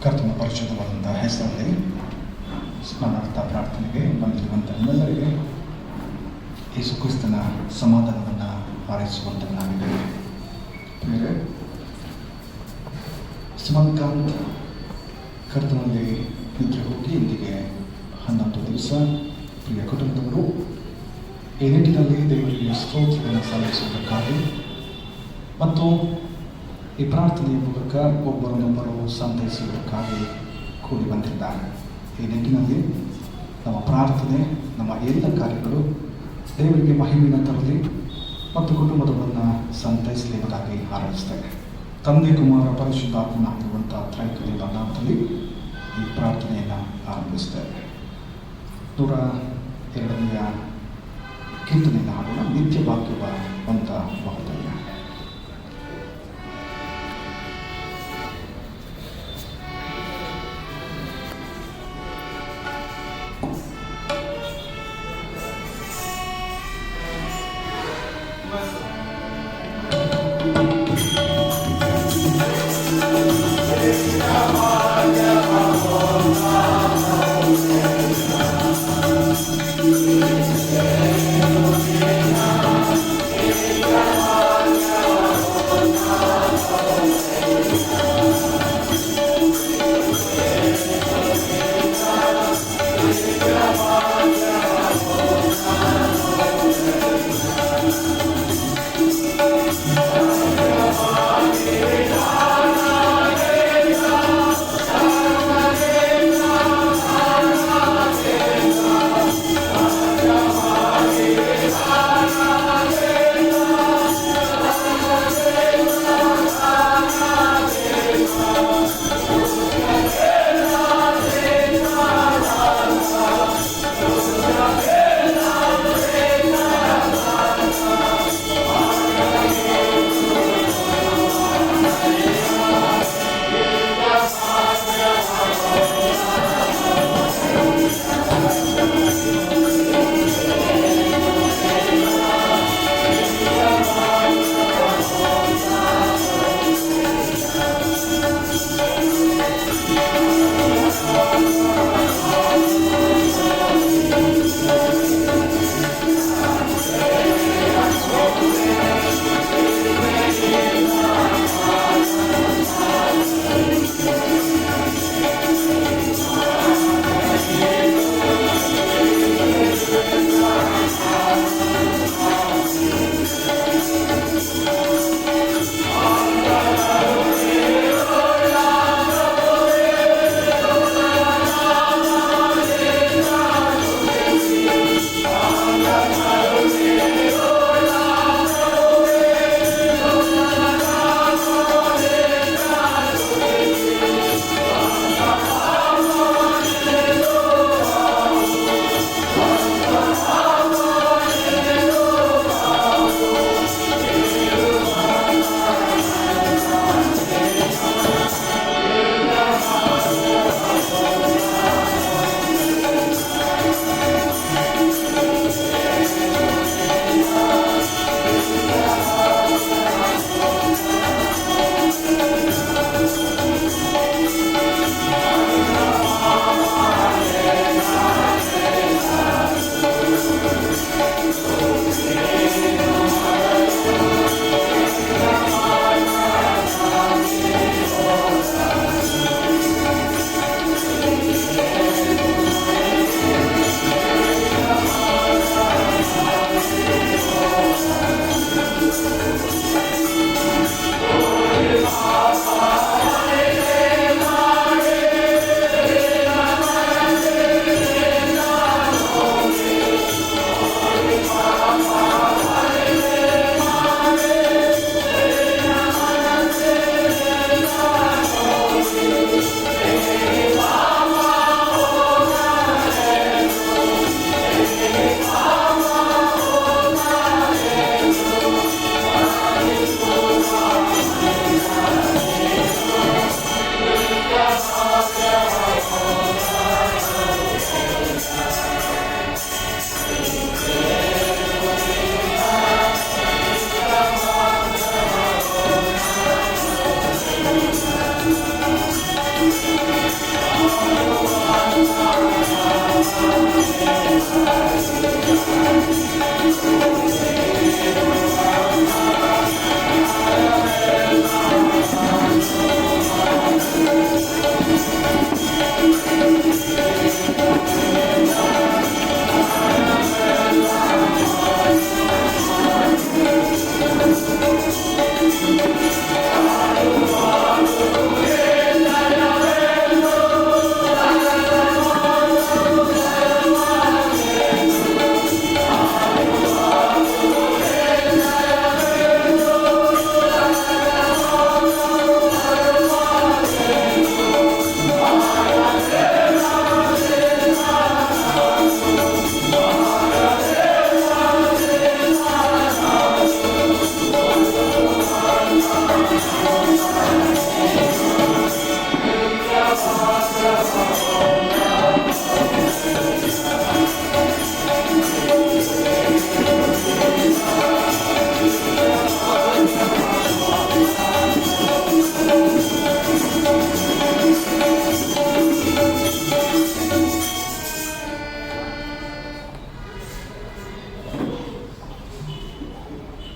ಕರ್ತನ ಪರಿಶುದ್ಧವಾದಂಥ ಹೆಸರಲ್ಲಿ ಸ್ಮರಣಾರ್ಥ ಪ್ರಾರ್ಥನೆಗೆ ಬಂದಿರುವಂಥ ನಿಮ್ಮೆಲ್ಲರಿಗೆ ಯೇಸು ಕ್ರಿಸ್ತನ ಸಮಾಧಾನವನ್ನು ಹಾರೈಸುವಂಥವನಾಗಿದ್ದೇವೆ. ಬೇರೆ ಸುಮಂಕಾಂತ್ ಕರ್ತನಲ್ಲಿ ನಿದ್ರೆ ಹೋಗಿ ಇಂದಿಗೆ 11 ದಿವಸ. ಪ್ರಿಯ ಕುಟುಂಬದವರು, ಈ ನಿಟ್ಟಿನಲ್ಲಿ ದೇವರಿಗೆ ಸ್ತೋತ್ರವನ್ನು ಸಲ್ಲಿಸುವುದಕ್ಕಾಗಿ ಮತ್ತು ಈ ಪ್ರಾರ್ಥನೆಯ ಮೂಲಕ ಒಬ್ಬರನ್ನೊಬ್ಬರು ಸಂತೈಸುವುದಕ್ಕಾಗಿ ಕೂಡಿ ಬಂದಿದ್ದಾರೆ. ಈ ನಿಟ್ಟಿನಲ್ಲಿ ನಮ್ಮ ಪ್ರಾರ್ಥನೆ, ನಮ್ಮ ಎಲ್ಲ ಕಾರ್ಯಗಳು ದೇವರಿಗೆ ಮಹಿಮೆಯನ್ನು ತರಲಿ ಮತ್ತು ಕುಟುಂಬದವರನ್ನು ಸಂತೈಸಲಿ ಎಂಬುದಾಗಿ ಹಾರೈಸ್ತೇವೆ. ತಂದೆ, ಕುಮಾರ, ಪರಿಶುದ್ಧಾತ್ಮನಾಗಿರುವಂಥ ತ್ರೈಕದ ನಾಮದಲ್ಲಿ ಈ ಪ್ರಾರ್ಥನೆಯನ್ನು ಆರಂಭಿಸ್ತೇವೆ. 102ನೇ ಕೀರ್ತನೆಯನ್ನು ಹಾಡೋಣ. ನಿತ್ಯ ವಾಕ್ಯವ ಅಂತ ಬಹುದಯ.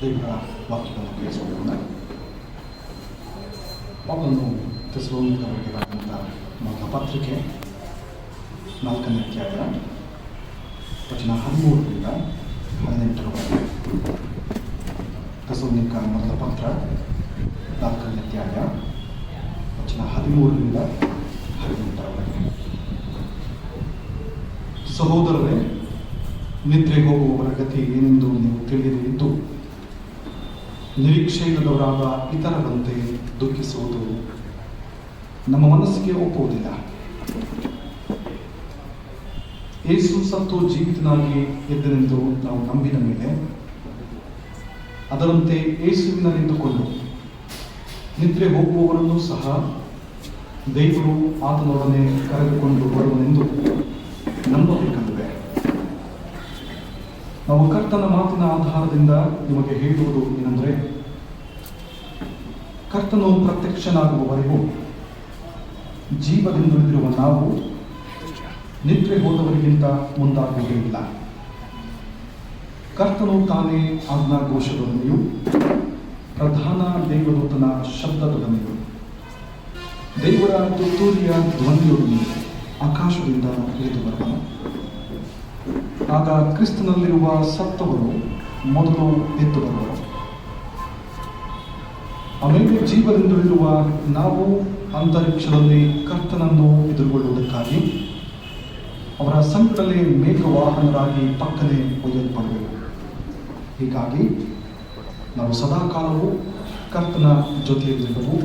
ದೇವರ ವಾಕ್ಯವನ್ನು ಕೇಳಿಸಿಕೊಳ್ಳೋಣ. ಪೌಲನು ಥೆಸಲೋನಿಕರಿಗೆ ಬರೆದಂಥ ಮೊದಲ ಪತ್ರಿಕೆ 4ನೇ ಅಧ್ಯಾಯ ವಚನ 13ರಿಂದ 18ರವರೆಗೆ. ಥೆಸಲೋನಿಕ ಮೊದಲ ಪತ್ರ 4ನೇ ಅಧ್ಯಾಯ ವಚನ 13ರಿಂದ 18ರವರೆಗೆ. ಸಹೋದರರೇ, ನಿದ್ರೆ ಹೋಗುವವರ ಗತಿ ಏನೆಂದು ನೀವು ತಿಳಿದಿದ್ದು, ನಿರೀಕ್ಷೆ ಇಲ್ಲದವರಾದ ಇತರರಂತೆ ದುಃಖಿಸುವುದು ನಮ್ಮ ಮನಸ್ಸಿಗೆ ಒಪ್ಪುವುದಿಲ್ಲ. ಯೇಸು ಸತ್ತು ಜೀವಿತನಾಗಿ ಎದ್ದನೆಂದು ನಾವು ನಂಬಿದ ಮೇಲೆ ಅದರಂತೆ ಯೇಸುವಿನ ನಿಂತುಕೊಂಡು ನಿದ್ರೆ ಹೋಗುವವರನ್ನು ಸಹ ದೇವರು ಆತನೊಡನೆ ಕರೆದುಕೊಂಡು ಬರುವನೆಂದು ನಂಬಬೇಕಲ್ಲವೇ? ನಾವು ಕರ್ತನ ಮಾತಿನ ಆಧಾರದಿಂದ ನಿಮಗೆ ಹೇಳುವುದು ಏನೆಂದರೆ, ಕರ್ತನು ಪ್ರತ್ಯಕ್ಷನಾಗುವವರೆಗೂ ಜೀವದಿಂದುಳಿದಿರುವ ನಾವು ನಿದ್ರೆ ಹೋದವರಿಗಿಂತ ಮುಂದಾಗುವುದಿಲ್ಲ. ಕರ್ತನು ತಾನೇ ಆಜ್ಞಾಘೋಷದೊಡನೆಯೂ ಪ್ರಧಾನ ದೇವದೂತನ ಶಬ್ದದೊಡನೆಯೂ ದೇವರ ತುತ್ತೂರಿಯ ಧ್ವನಿಯೊಡನೆಯೂ ಆಕಾಶದಿಂದ ಇಳಿದು ಬರುವನು. ಆಗ ಕ್ರಿಸ್ತನಲ್ಲಿರುವ ಸತ್ತವರು ಮೊದಲು ಎದ್ದು ಬರುವರು. ಆಮೇಲೆ ಜೀವದಿಂದುಳಿರುವ ನಾವು ಅಂತರಿಕ್ಷದಲ್ಲಿ ಕರ್ತನನ್ನು ಎದುರುಗೊಳ್ಳುವುದಕ್ಕಾಗಿ ಅವರ ಸಂಕಟದಲ್ಲಿ ಮೇಘವಾಹನರಾಗಿ ಪಕ್ಕನೆ ಒಯ್ಯಲ್ಪಡಬೇಕು. ಹೀಗಾಗಿ ನಾವು ಸದಾಕಾಲವೂ ಕರ್ತನ ಜೊತೆಯಲ್ಲಿರುವು.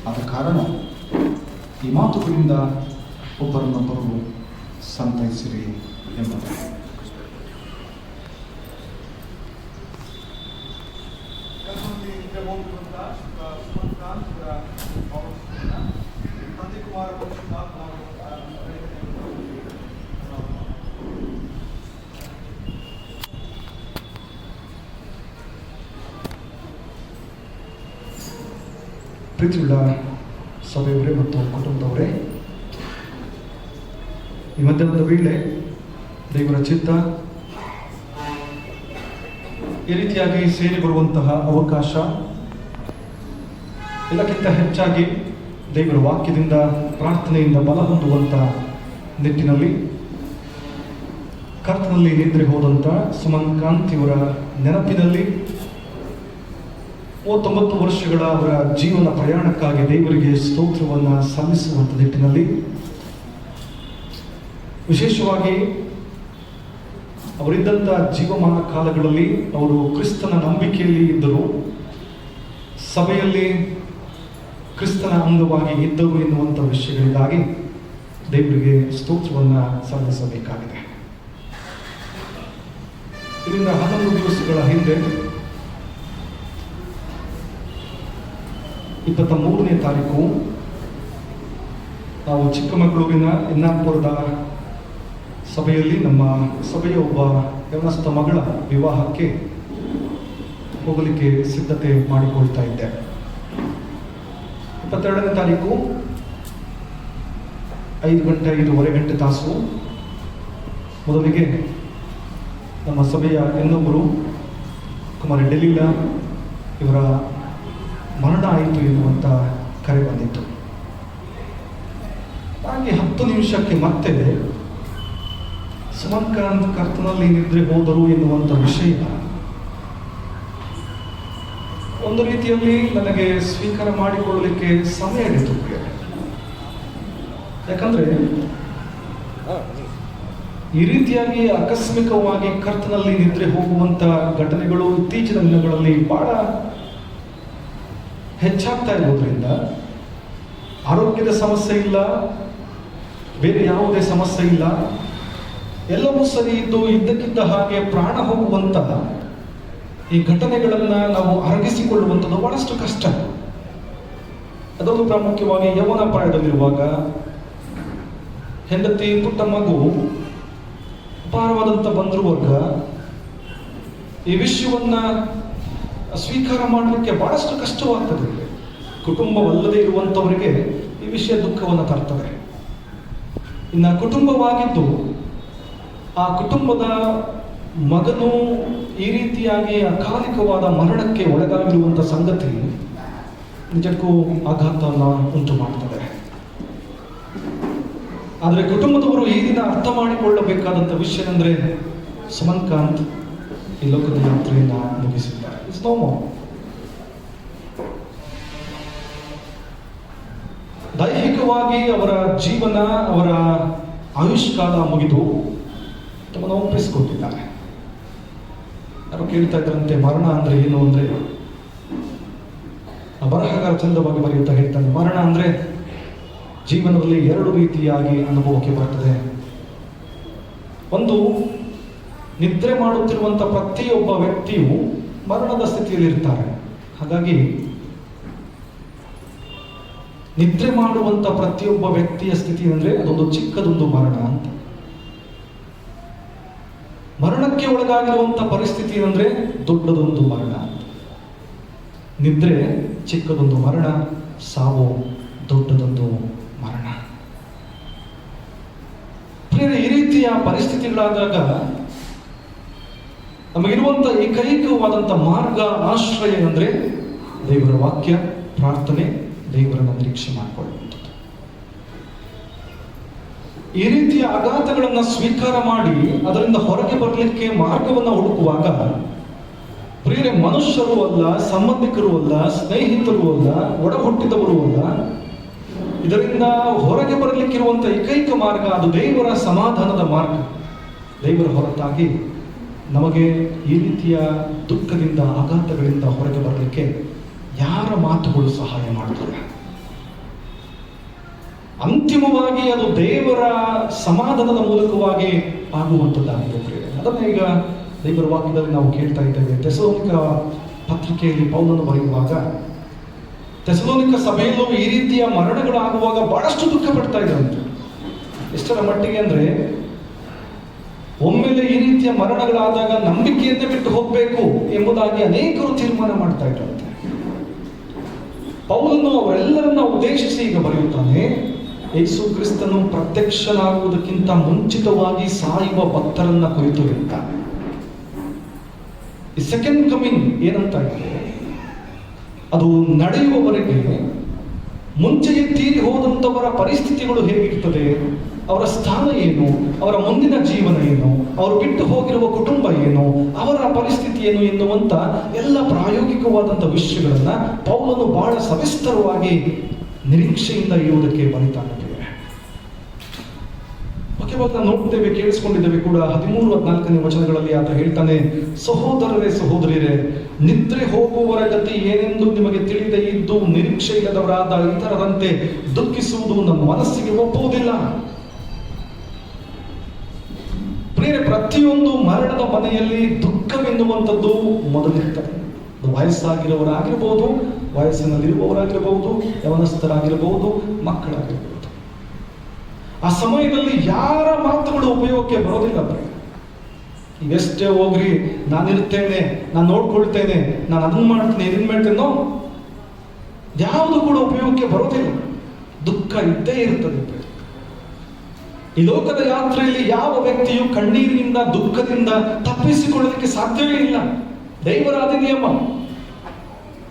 ಆದ ಕಾರಣ ಈ ಮಾತುಗಳಿಂದ ಒಬ್ಬರನ್ನೊಬ್ಬರು ಸಂತೈಸಿರಿ ಎಂಬುದು. ಪ್ರೀತಿಯುಳ್ಳ ಸಭೆಯವರೇ ಮತ್ತು ಕುಟುಂಬದವರೇ, ಈ ಮಧ್ಯಾಹ್ನದ ವೇಳೆ ದೇವರ ಚಿತ್ತ ಈ ರೀತಿಯಾಗಿ ಸೇರಿ ಬರುವಂತಹ ಅವಕಾಶ, ಎಲ್ಲಕ್ಕಿಂತ ಹೆಚ್ಚಾಗಿ ದೇವರ ವಾಕ್ಯದಿಂದ ಪ್ರಾರ್ಥನೆಯಿಂದ ಬಲ ಹೊಂದುವಂತಹ ನಿಟ್ಟಿನಲ್ಲಿ ಕರ್ತನಲ್ಲಿ ನಿದ್ರೆ ಹೋದಂಥ ಸುಮನ್ ಕಾಂತಿಯವರ ನೆನಪಿನಲ್ಲಿ 39 ವರ್ಷಗಳ ಅವರ ಜೀವನ ಪ್ರಯಾಣಕ್ಕಾಗಿ ದೇವರಿಗೆ ಸ್ತೋತ್ರವನ್ನು ಸಲ್ಲಿಸುವಂಥ ನಿಟ್ಟಿನಲ್ಲಿ ವಿಶೇಷವಾಗಿ ಅವರಿದ್ದಂಥ ಜೀವಮಾನ ಕಾಲಗಳಲ್ಲಿ ಅವರು ಕ್ರಿಸ್ತನ ನಂಬಿಕೆಯಲ್ಲಿ ಇದ್ದರು, ಸಭೆಯಲ್ಲಿ ಕ್ರಿಸ್ತನ ಅಂಗವಾಗಿ ಇದ್ದರು ಎನ್ನುವಂಥ ವಿಷಯಗಳಿಗಾಗಿ ದೇವರಿಗೆ ಸ್ತೋತ್ರವನ್ನು ಸಲ್ಲಿಸಬೇಕಾಗಿದೆ. ಇದರಿಂದ 11 ದಿವಸಗಳ ಹಿಂದೆ 23ನೇ ತಾರೀಕು ನಾವು ಚಿಕ್ಕಮಗಳೂರಿನ ಎನ್ನಾಪುರದ ಸಭೆಯಲ್ಲಿ ನಮ್ಮ ಸಭೆಯ ಒಬ್ಬ ಯವನಸ್ಥ ಮಗಳ ವಿವಾಹಕ್ಕೆ ಹೋಗಲಿಕ್ಕೆ ಸಿದ್ಧತೆ ಮಾಡಿಕೊಳ್ತಾ ಇದ್ದೆ. 22ನೇ ತಾರೀಕು 5 ತಾಸು ಮೊದಲಿಗೆ ನಮ್ಮ ಸಭೆಯ ಇನ್ನೊಬ್ಬರು ಕುಮಾರಿ ಡೆಲೀಲಾ ಇವರ ಮರಣ ಆಯಿತು ಎನ್ನುವಂಥ ಕರೆ ಬಂದಿತ್ತು. ಹಾಗೆ 10 ನಿಮಿಷಕ್ಕೆ ಮತ್ತೆ ಸುಮನ್ ಕಾಂತ್ ಕರ್ತನಲ್ಲಿ ನಿದ್ರೆ ಹೋದರು ಎನ್ನುವಂಥ ವಿಷಯ ಒಂದು ರೀತಿಯಲ್ಲಿ ನನಗೆ ಸ್ವೀಕಾರ ಮಾಡಿಕೊಳ್ಳಲಿಕ್ಕೆ ಸಮಯ ಹಿಡಿತು. ಯಾಕಂದ್ರೆ ಈ ರೀತಿಯಾಗಿ ಆಕಸ್ಮಿಕವಾಗಿ ಕರ್ತನಲ್ಲಿ ನಿದ್ರೆ ಹೋಗುವಂತ ಘಟನೆಗಳು ಇತ್ತೀಚಿನ ದಿನಗಳಲ್ಲಿ ಬಹಳ ಹೆಚ್ಚಾಗ್ತಾ ಇರೋದ್ರಿಂದ ಆರೋಗ್ಯದ ಸಮಸ್ಯೆ ಇಲ್ಲ, ಬೇರೆ ಯಾವುದೇ ಸಮಸ್ಯೆ ಇಲ್ಲ, ಎಲ್ಲವೂ ಸರಿ ಇದ್ದು ಇದ್ದಕ್ಕಿದ್ದ ಹಾಗೆ ಪ್ರಾಣ ಹೋಗುವಂತಹ ಈ ಘಟನೆಗಳನ್ನ ನಾವು ಅರಗಿಸಿಕೊಳ್ಳುವಂಥದ್ದು ಬಹಳಷ್ಟು ಕಷ್ಟ. ಅದೊಂದು ಪ್ರಾಮುಖ್ಯವಾಗಿ ಯೌವನ ಪ್ರಾಯದಲ್ಲಿರುವಾಗ ಹೆಂಡತಿ ಪುಟ್ಟ ಮಗು ಅಪಾರವಾದಂಥ ಬಂದಿರುವಾಗ ಈ ವಿಷಯವನ್ನ ಸ್ವೀಕಾರ ಮಾಡಲಿಕ್ಕೆ ಬಹಳಷ್ಟು ಕಷ್ಟವಾಗ್ತದೆ. ಕುಟುಂಬವಲ್ಲದೆ ಇರುವಂಥವರಿಗೆ ಈ ವಿಷಯ ದುಃಖವನ್ನು ತರ್ತದೆ. ಇನ್ನು ಕುಟುಂಬವಾಗಿದ್ದು ಆ ಕುಟುಂಬದ ಮಗನು ಈ ರೀತಿಯಾಗಿ ಅಕಾಲಿಕವಾದ ಮರಣಕ್ಕೆ ಒಳಗಾಗಿರುವಂಥ ಸಂಗತಿ ನಿಜಕ್ಕೂ ಆಘಾತವನ್ನು ಉಂಟು ಮಾಡ್ತದೆ. ಆದರೆ ಕುಟುಂಬದವರು ಈ ದಿನ ಅರ್ಥ ಮಾಡಿಕೊಳ್ಳಬೇಕಾದಂಥ ವಿಷಯ ಅಂದರೆ ಸುಮನ್ಕಾಂತ್ ಈ ಲೋಕದ ಯಾತ್ರೆಯನ್ನು ಮುಗಿಸಿದ್ದಾರೆ. It's no more. ದೈಹಿಕವಾಗಿ ಅವರ ಜೀವನ, ಅವರ ಆಯುಷ್ಕಾಲ ಮುಗಿದು ತಮ್ಮನ್ನು ಒಪ್ಪಿಸಿಕೊಟ್ಟಿದ್ದಾರೆ. ಯಾರು ಕೇಳ್ತಾ ಇದ್ರಂತೆ ಮರಣ ಅಂದ್ರೆ ಏನು ಅಂದ್ರೆ, ಬರಹಗಾರ ಚಂದವಾಗಿ ಬರೆಯುತ್ತಾ ಹೇಳ್ತಾನೆ, ಮರಣ ಅಂದ್ರೆ ಜೀವನದಲ್ಲಿ ಎರಡು ರೀತಿಯಾಗಿ ಅನುಭವಕ್ಕೆ ಬರ್ತದೆ. ಒಂದು, ನಿದ್ರೆ ಮಾಡುತ್ತಿರುವಂಥ ಪ್ರತಿಯೊಬ್ಬ ವ್ಯಕ್ತಿಯು ಮರಣದ ಸ್ಥಿತಿಯಲ್ಲಿ ಇರ್ತಾರೆ. ಹಾಗಾಗಿ ನಿದ್ರೆ ಮಾಡುವಂಥ ಪ್ರತಿಯೊಬ್ಬ ವ್ಯಕ್ತಿಯ ಸ್ಥಿತಿ ಅಂದರೆ ಅದೊಂದು ಚಿಕ್ಕದೊಂದು ಮರಣ ಅಂತ. ಮರಣಕ್ಕೆ ಒಳಗಾಗಿರುವಂಥ ಪರಿಸ್ಥಿತಿ ಅಂದರೆ ದೊಡ್ಡದೊಂದು ಮರಣ ಅಂತ. ನಿದ್ರೆ ಚಿಕ್ಕದೊಂದು ಮರಣ, ಸಾವು ದೊಡ್ಡದೊಂದು ಮರಣ. ಪ್ರಿಯರೇ, ಈ ರೀತಿಯ ಪರಿಸ್ಥಿತಿಗಳಾದಾಗ ನಮಗಿರುವಂಥ ಏಕೈಕವಾದಂಥ ಮಾರ್ಗ, ಆಶ್ರಯ ಅಂದರೆ ದೇವರ ವಾಕ್ಯ, ಪ್ರಾರ್ಥನೆ, ದೇವರನ್ನು ನಿರೀಕ್ಷೆ ಮಾಡಿಕೊಳ್ಳುವಂಥದ್ದು. ಈ ರೀತಿಯ ಆಘಾತಗಳನ್ನು ಸ್ವೀಕಾರ ಮಾಡಿ ಅದರಿಂದ ಹೊರಗೆ ಬರಲಿಕ್ಕೆ ಮಾರ್ಗವನ್ನು ಹುಡುಕುವಾಗ, ಪ್ರಿಯರೇ, ಮನುಷ್ಯರು ಅಲ್ಲ, ಸಂಬಂಧಿಕರು ಅಲ್ಲ, ಸ್ನೇಹಿತರು ಅಲ್ಲ, ಒಡ ಹುಟ್ಟಿದವರು ಅಲ್ಲ, ಇದರಿಂದ ಹೊರಗೆ ಬರಲಿಕ್ಕಿರುವಂಥ ಏಕೈಕ ಮಾರ್ಗ ಅದು ದೇವರ ಸಮಾಧಾನದ ಮಾರ್ಗ. ದೇವರ ಹೊರತಾಗಿ ನಮಗೆ ಈ ರೀತಿಯ ದುಃಖದಿಂದ, ಆಘಾತಗಳಿಂದ ಹೊರಗೆ ಬರಲಿಕ್ಕೆ ಯಾರ ಮಾತುಗಳು ಸಹಾಯ ಮಾಡ್ತವೆ? ಅಂತಿಮವಾಗಿ ಅದು ದೇವರ ಸಮಾಧಾನದ ಮೂಲಕವಾಗಿ ಆಗುವಂಥದ್ದಾಗಿದೆ. ಅದನ್ನು ಈಗ ದೇವರ ವಾಕ್ಯದಲ್ಲಿ ನಾವು ಕೇಳ್ತಾ ಇದ್ದೇವೆ. ಥೆಸಲೋನಿಕ ಪತ್ರಿಕೆಯಲ್ಲಿ ಪೌಲನು ಬರೆಯುವಾಗ, ಥೆಸಲೋನಿಕ ಸಭೆಯಲ್ಲೂ ಈ ರೀತಿಯ ಮರಣಗಳು ಆಗುವಾಗ ಬಹಳಷ್ಟು ದುಃಖ ಪಡ್ತಾ ಇದ್ರಂತೆ. ಎಷ್ಟರ ಮಟ್ಟಿಗೆ ಅಂದರೆ, ಒಮ್ಮೆಲೆ ಈ ರೀತಿಯ ಮರಣಗಳಾದಾಗ ನಂಬಿಕೆಯನ್ನೇ ಬಿಟ್ಟು ಹೋಗಬೇಕು ಎಂಬುದಾಗಿ ಅನೇಕರು ತೀರ್ಮಾನ ಮಾಡ್ತಾ ಇದ್ರಂತೆ. ಪೌಲನು ಅವರೆಲ್ಲರನ್ನ ಉದ್ದೇಶಿಸಿ ಈಗ ಬರೆಯುತ್ತಾನೆ, ಯೇಸು ಕ್ರಿಸ್ತನು ಪ್ರತ್ಯಕ್ಷನಾಗುವುದಕ್ಕಿಂತ ಮುಂಚಿತವಾಗಿ ಸಾಯುವ ಭಕ್ತರನ್ನ ಕುರಿತು ಹೇಳ್ತಾನೆ. ಈ ಸೆಕೆಂಡ್ ಕಮಿಂಗ್ ಏನಂತ ಇದೆ, ಅದು ನಡೆಯುವವರೆಗೆ ಮುಂಚೆಯೇ ತೀರಿ ಹೋದಂಥವರ ಪರಿಸ್ಥಿತಿಗಳು ಹೇಗಿರ್ತದೆ, ಅವರ ಸ್ಥಾನ ಏನು, ಅವರ ಮುಂದಿನ ಜೀವನ ಏನು, ಅವರು ಬಿಟ್ಟು ಹೋಗಿರುವ ಕುಟುಂಬ ಏನು, ಅವರ ಪರಿಸ್ಥಿತಿ ಏನು ಎನ್ನುವಂಥ ಎಲ್ಲ ಪ್ರಾಯೋಗಿಕವಾದಂಥ ವಿಷಯಗಳನ್ನ ಪೌಲನು ಬಹಳ ಸವಿಸ್ತರವಾಗಿ ನಿರೀಕ್ಷೆಯಿಂದ ಇರುವುದಕ್ಕೆ ಬಲಿತಾನೆ. ನಾವು ನೋಡ್ತೇವೆ, ಕೇಳಿಸ್ಕೊಂಡಿದ್ದೇವೆ ಕೂಡ. 13-14 ವಚನಗಳಲ್ಲಿ ಆತ ಹೇಳ್ತಾನೆ, ಸಹೋದರರೇ, ಸಹೋದರಿಯರೇ, ನಿದ್ರೆ ಹೋಗುವವರ ಗತಿ ಏನೆಂದು ನಿಮಗೆ ತಿಳಿದೇ ಇದ್ದು ನಿರೀಕ್ಷೆ ಇಲ್ಲದವರಾದ ಇತರರಂತೆ ದುಃಖಿಸುವುದು ನಮ್ಮ ಮನಸ್ಸಿಗೆ ಒಪ್ಪುವುದಿಲ್ಲ. ಪ್ರಿಯರೇ, ಪ್ರತಿಯೊಂದು ಮರಣದ ಮನೆಯಲ್ಲಿ ದುಃಖವೆನ್ನುವಂಥದ್ದು ಮೊದಲಿರ್ತದೆ. ವಯಸ್ಸಾಗಿರುವವರಾಗಿರ್ಬೋದು, ವಯಸ್ಸಿನಲ್ಲಿರುವವರಾಗಿರಬಹುದು, ಯವನಸ್ಥರಾಗಿರಬಹುದು, ಮಕ್ಕಳಾಗಿರಬಹುದು. ಆ ಸಮಯದಲ್ಲಿ ಯಾರ ಮಾತುಗಳು ಉಪಯೋಗಕ್ಕೆ ಬರೋದಿಲ್ಲ. ಈಗೆಷ್ಟೇ ಹೋಗ್ರಿ, ನಾನಿರ್ತೇನೆ, ನಾನು ನೋಡ್ಕೊಳ್ತೇನೆ, ನಾನು ಅದನ್ನು ಮಾಡ್ತೇನೆ, ಇದನ್ನು ಮಾಡ್ತೇನೋ, ಯಾವುದು ಕೂಡ ಉಪಯೋಗಕ್ಕೆ ಬರೋದಿಲ್ಲ. ದುಃಖ ಇದ್ದೇ ಇರ್ತದೆ. ಈ ಲೋಕದ ಯಾತ್ರೆಯಲ್ಲಿ ಯಾವ ವ್ಯಕ್ತಿಯು ಕಣ್ಣೀರಿನಿಂದ, ದುಃಖದಿಂದ ತಪ್ಪಿಸಿಕೊಳ್ಳಲಿಕ್ಕೆ ಸಾಧ್ಯವೇ ಇಲ್ಲ. ದೇವರ ಅಧಿನಿಯಮ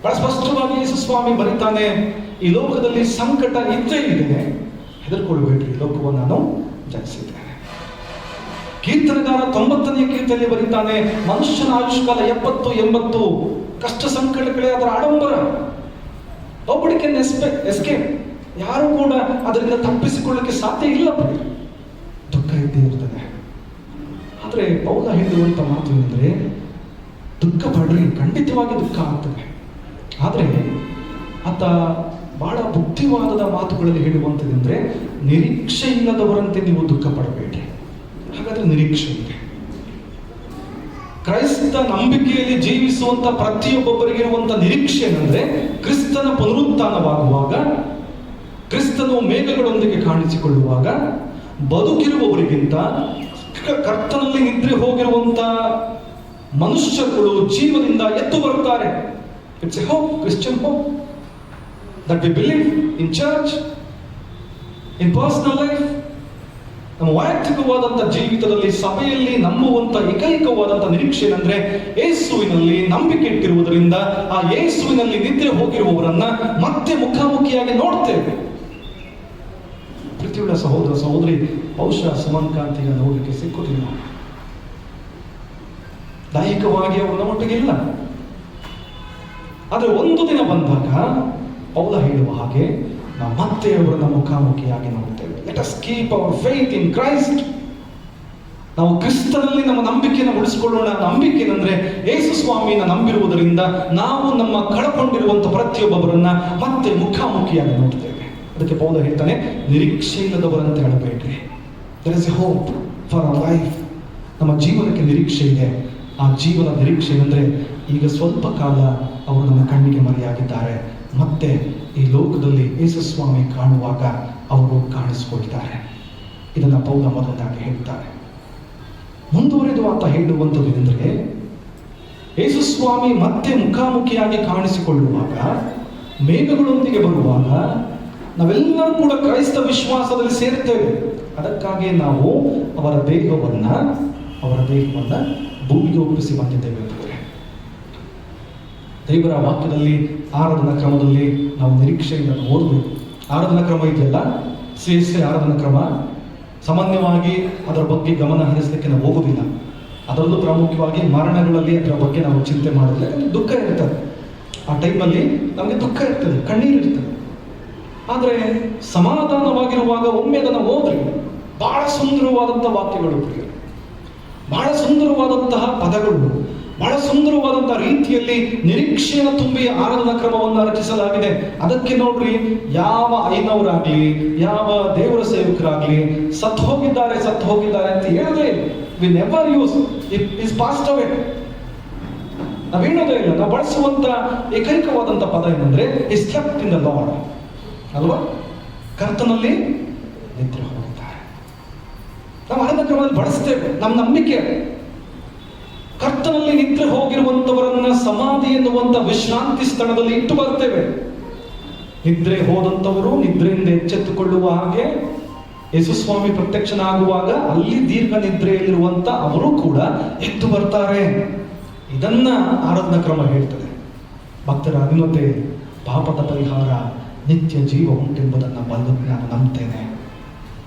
ಬಹಳ ಸ್ಪಷ್ಟವಾಗಿ ಯೇಸು ಸ್ವಾಮಿ ಬರೀತಾನೆ, ಈ ಲೋಕದಲ್ಲಿ ಸಂಕಟ ಇದ್ದೇ ಇದೆ, ಹೆದರ್ಕೊಳ್ಬೇಡ್ರಿ, ಲೋಕವನ್ನು ನಾನು ಜಯಿಸಿದ್ದೇನೆ. ಕೀರ್ತನೆಗಾರ 90ನೇ ಕೀರ್ತನೆಯಲ್ಲಿ ಬರೀತಾನೆ, ಮನುಷ್ಯನ ಆಯುಷ್ಕಾಲ 70-80, ಕಷ್ಟ ಸಂಕಟಗಳೇ ಅದರ ಆಡಂಬರ. Nobody can escape. ಯಾರು ಕೂಡ ಅದರಿಂದ ತಪ್ಪಿಸಿಕೊಳ್ಳಕ್ಕೆ ಸಾಧ್ಯ ಇಲ್ಲ. ದುಃಖ ಇದ್ದೇ ಇರ್ತದೆ. ಆದರೆ ಪೌಲ ಹೇಳುವಂಥ ಮಾತು ಏನಂದ್ರೆ, ದುಃಖ ಪಡ್ರಿ, ಖಂಡಿತವಾಗಿ ದುಃಖ ಆಗ್ತದೆ. ಆದರೆ ಆತ ಬಹಳ ಬುದ್ಧಿವಾದದ ಮಾತುಗಳಲ್ಲಿ ಹೇಳುವಂಥದ್ದಂದ್ರೆ, ನಿರೀಕ್ಷೆ ಇಲ್ಲದವರಂತೆ ನೀವು ದುಃಖ ಪಡಬೇಡಿ. ಹಾಗಾದ್ರೆ ನಿರೀಕ್ಷೆ ಇದೆ. ಕ್ರೈಸ್ತ ನಂಬಿಕೆಯಲ್ಲಿ ಜೀವಿಸುವಂತ ಪ್ರತಿಯೊಬ್ಬೊಬ್ಬರಿಗಿರುವಂತ ನಿರೀಕ್ಷೆ ಏನಂದ್ರೆ, ಕ್ರಿಸ್ತನ ಪುನರುತ್ಥಾನವಾಗುವಾಗ, ಕ್ರಿಸ್ತನು ಮೇಘಗಳೊಂದಿಗೆ ಕಾಣಿಸಿಕೊಳ್ಳುವಾಗ ಬದುಕಿರುವವರಿಗಿಂತ ಕರ್ತನಲ್ಲಿ ನಿದ್ರೆ ಹೋಗಿರುವಂತ ಮನುಷ್ಯರುಗಳು ಜೀವದಿಂದ ಎದ್ದು ಬರುತ್ತಾರೆ. It's A hope, Christian hope, that we believe in church, in personal life, ನಮ್ಮ ವೈಯಕ್ತಿಕವಾದಂಥ ಜೀವಿತದಲ್ಲಿ ಸಭೆಯಲ್ಲಿ ನಂಬುವಂಥ ಏಕೈಕವಾದಂಥ ನಿರೀಕ್ಷೆ ಏನಂದ್ರೆ ಯೇಸುವಿನಲ್ಲಿ ನಂಬಿಕೆ ಇಟ್ಟಿರುವುದರಿಂದ ಆ ಯೇಸುವಿನಲ್ಲಿ ನಿದ್ರೆ ಹೋಗಿರುವವರನ್ನ ಮತ್ತೆ ಮುಖಾಮುಖಿಯಾಗಿ ನೋಡ್ತೇವೆ. ಪ್ರತಿಯೊಬ್ಬ ಸಹೋದರ ಸಹೋದರಿ ಬಹುಶಃ ಸುಮನ್ಕಾಂತಿಗ ನೋಡಲಿಕ್ಕೆ ಸಿಕ್ಕುವುದಿಲ್ಲ, ದೈಹಿಕವಾಗಿ ಅವರ ಒಟ್ಟಿಗೆ ಇಲ್ಲ. ಆದರೆ ಒಂದು ದಿನ ಬಂದಾಗ ಪೌಲ ಹೇಳುವ ಹಾಗೆ ನಾವು ಮತ್ತೆ ಅವರನ್ನ ಮುಖಾಮುಖಿಯಾಗಿ ನೋಡ್ತೇವೆ. Let us keep our faith in Christ. ನಾವು ಕ್ರಿಸ್ತನಲ್ಲಿ ನಮ್ಮ ನಂಬಿಕೆಯನ್ನು ಉಳಿಸಿಕೊಳ್ಳೋಣ. ನಂಬಿಕೆ ಏನಂದ್ರೆ ಯೇಸು ಸ್ವಾಮಿನ ನಂಬಿರುವುದರಿಂದ ನಾವು ನಮ್ಮ ಕಳಕೊಂಡಿರುವಂತ ಪ್ರತಿಯೊಬ್ಬರನ್ನ ಮತ್ತೆ ಮುಖಾಮುಖಿಯಾಗಿ ನೋಡ್ತೇವೆ. ಅದಕ್ಕೆ ಪೌಲ ಹೇಳ್ತಾನೆ, ನಿರೀಕ್ಷೆ ಇಲ್ಲದವರಂತೆ ಹೇಳಬೇಡ್ರಿ. There is a hope for our life. ನಮ್ಮ ಜೀವನಕ್ಕೆ ನಿರೀಕ್ಷೆ ಇದೆ. ಆ ಜೀವನ ನಿರೀಕ್ಷೆ ಏನಂದ್ರೆ ಈಗ ಸ್ವಲ್ಪ ಕಾಲ ಅವರು ನಮ್ಮ ಕಣ್ಣಿಗೆ ಮರೆಯಾಗಿದ್ದಾರೆ, ಮತ್ತೆ ಈ ಲೋಕದಲ್ಲಿ ಯೇಸು ಸ್ವಾಮಿ ಕಾಣುವಾಗ ಅವರು ಕಾಣಿಸಿಕೊಂಡಿದ್ದಾರೆ. ಇದನ್ನ ಪೌಲ ಮೊದಲದಾಗಿ ಹೇಳ್ತಾರೆ. ಮುಂದುವರೆದು ಆತ ಹೇಳುವಂಥದ್ದು ಏನೆಂದರೆ, ಯೇಸು ಸ್ವಾಮಿ ಮತ್ತೆ ಮುಖಾಮುಖಿಯಾಗಿ ಕಾಣಿಸಿಕೊಳ್ಳುವಾಗ, ಮೇಘಗಳೊಂದಿಗೆ ಬರುವಾಗ ನಾವೆಲ್ಲರೂ ಕೂಡ ಕ್ರೈಸ್ತ ವಿಶ್ವಾಸದಲ್ಲಿ ಸೇರ್ತೇವೆ. ಅದಕ್ಕಾಗಿ ನಾವು ಅವರ ದೇಹವನ್ನ ಭೂಮಿಗೆ ಒಪ್ಪಿಸಿ ಬಂದಿದ್ದೇವೆ ಅಂತಂದರೆ, ದೇವರ ವಾಕ್ಯದಲ್ಲಿ ಆರಾಧನಾ ಕ್ರಮದಲ್ಲಿ ನಾವು ನಿರೀಕ್ಷೆಯಿಂದ ಓದಬೇಕು. ಆರಾಧನಾ ಕ್ರಮ ಇದೆಯಲ್ಲ, CSA ಆರಾಧನಾ ಕ್ರಮ, ಸಾಮಾನ್ಯವಾಗಿ ಅದರ ಬಗ್ಗೆ ಗಮನ ಹರಿಸಲಿಕ್ಕೆ ನಾವು ಹೋಗುವುದಿಲ್ಲ. ಅದರಲ್ಲೂ ಪ್ರಾಮುಖ್ಯವಾಗಿ ಮರಣಗಳಲ್ಲಿ ಅದರ ಬಗ್ಗೆ ನಾವು ಚಿಂತೆ ಮಾಡೋದಿಲ್ಲ. ಯಾಕಂದ್ರೆ ದುಃಖ ಇರ್ತದೆ, ಆ ಟೈಮಲ್ಲಿ ನಮಗೆ ದುಃಖ ಇರ್ತದೆ, ಕಣ್ಣೀರು ಇರ್ತದೆ. ಆದರೆ ಸಮಾಧಾನವಾಗಿರುವಾಗ ಒಮ್ಮೆ ಅದನ್ನು ಓದ್ರಿ, ಬಹಳ ಸುಂದರವಾದಂಥ ವಾಕ್ಯಗಳು, ಬಹಳ ಸುಂದರವಾದಂತಹ ಪದಗಳು, ಬಹಳ ಸುಂದರವಾದಂತಹ ರೀತಿಯಲ್ಲಿ ನಿರೀಕ್ಷೆಯನ್ನು ತುಂಬಿ ಆರಾಧನಾ ಕ್ರಮವನ್ನು ರಚಿಸಲಾಗಿದೆ. ಅದಕ್ಕೆ ನೋಡ್ರಿ, ಯಾವ ಐನವರಾಗ್ಲಿ, ಯಾವ ದೇವರ ಸೇವಕರಾಗ್ಲಿ ಸತ್ತು ಹೋಗಿದ್ದಾರೆ ಅಂತ ಹೇಳಿದ್ರೆ we never use it is passed away. ನಾವೇನೋದೇ ಇಲ್ಲ. ನಾವು ಬಳಸುವಂತ ಏಕೈಕವಾದಂಥ ಪದ ಏನಂದ್ರೆ is slept in the lord ಅಲ್ವಾ? ಕರ್ತನಲ್ಲಿ ನಿದ್ರೆ ಹೋಗಿದ್ದಾರೆ. ನಾವು ಆರಾಧನಾ ಕ್ರಮದಲ್ಲಿ ಬಳಸ್ತೇವೆ. ನಮ್ಮ ನಂಬಿಕೆ ಕರ್ತನಲ್ಲಿ ನಿದ್ರೆ ಹೋಗಿರುವಂತವರನ್ನ ಸಮಾಧಿ ಎನ್ನುವಂತ ವಿಶ್ರಾಂತಿ ಸ್ಥಳದಲ್ಲಿ ಇಟ್ಟು ಬರ್ತೇವೆ. ನಿದ್ರೆ ಹೋದಂತವರು ನಿದ್ರೆಯಿಂದ ಎಚ್ಚೆತ್ತುಕೊಳ್ಳುವ ಹಾಗೆ ಯೇಸುಸ್ವಾಮಿ ಪ್ರತ್ಯಕ್ಷನಾಗುವಾಗ ಅಲ್ಲಿ ದೀರ್ಘ ನಿದ್ರೆಯಲ್ಲಿರುವಂತ ಅವರು ಕೂಡ ಎದ್ದು ಬರ್ತಾರೆ. ಇದನ್ನ ಆರಾಧನಾ ಕ್ರಮ ಹೇಳ್ತದೆ. ಭಕ್ತರ ಅನುಮತೆ, ಪಾಪದ ಪರಿಹಾರ, ನಿತ್ಯ ಜೀವ ಉಂಟೆಂಬುದನ್ನು ಬಲ್ಲ ನಾನು ನಂಬ್ತೇನೆ.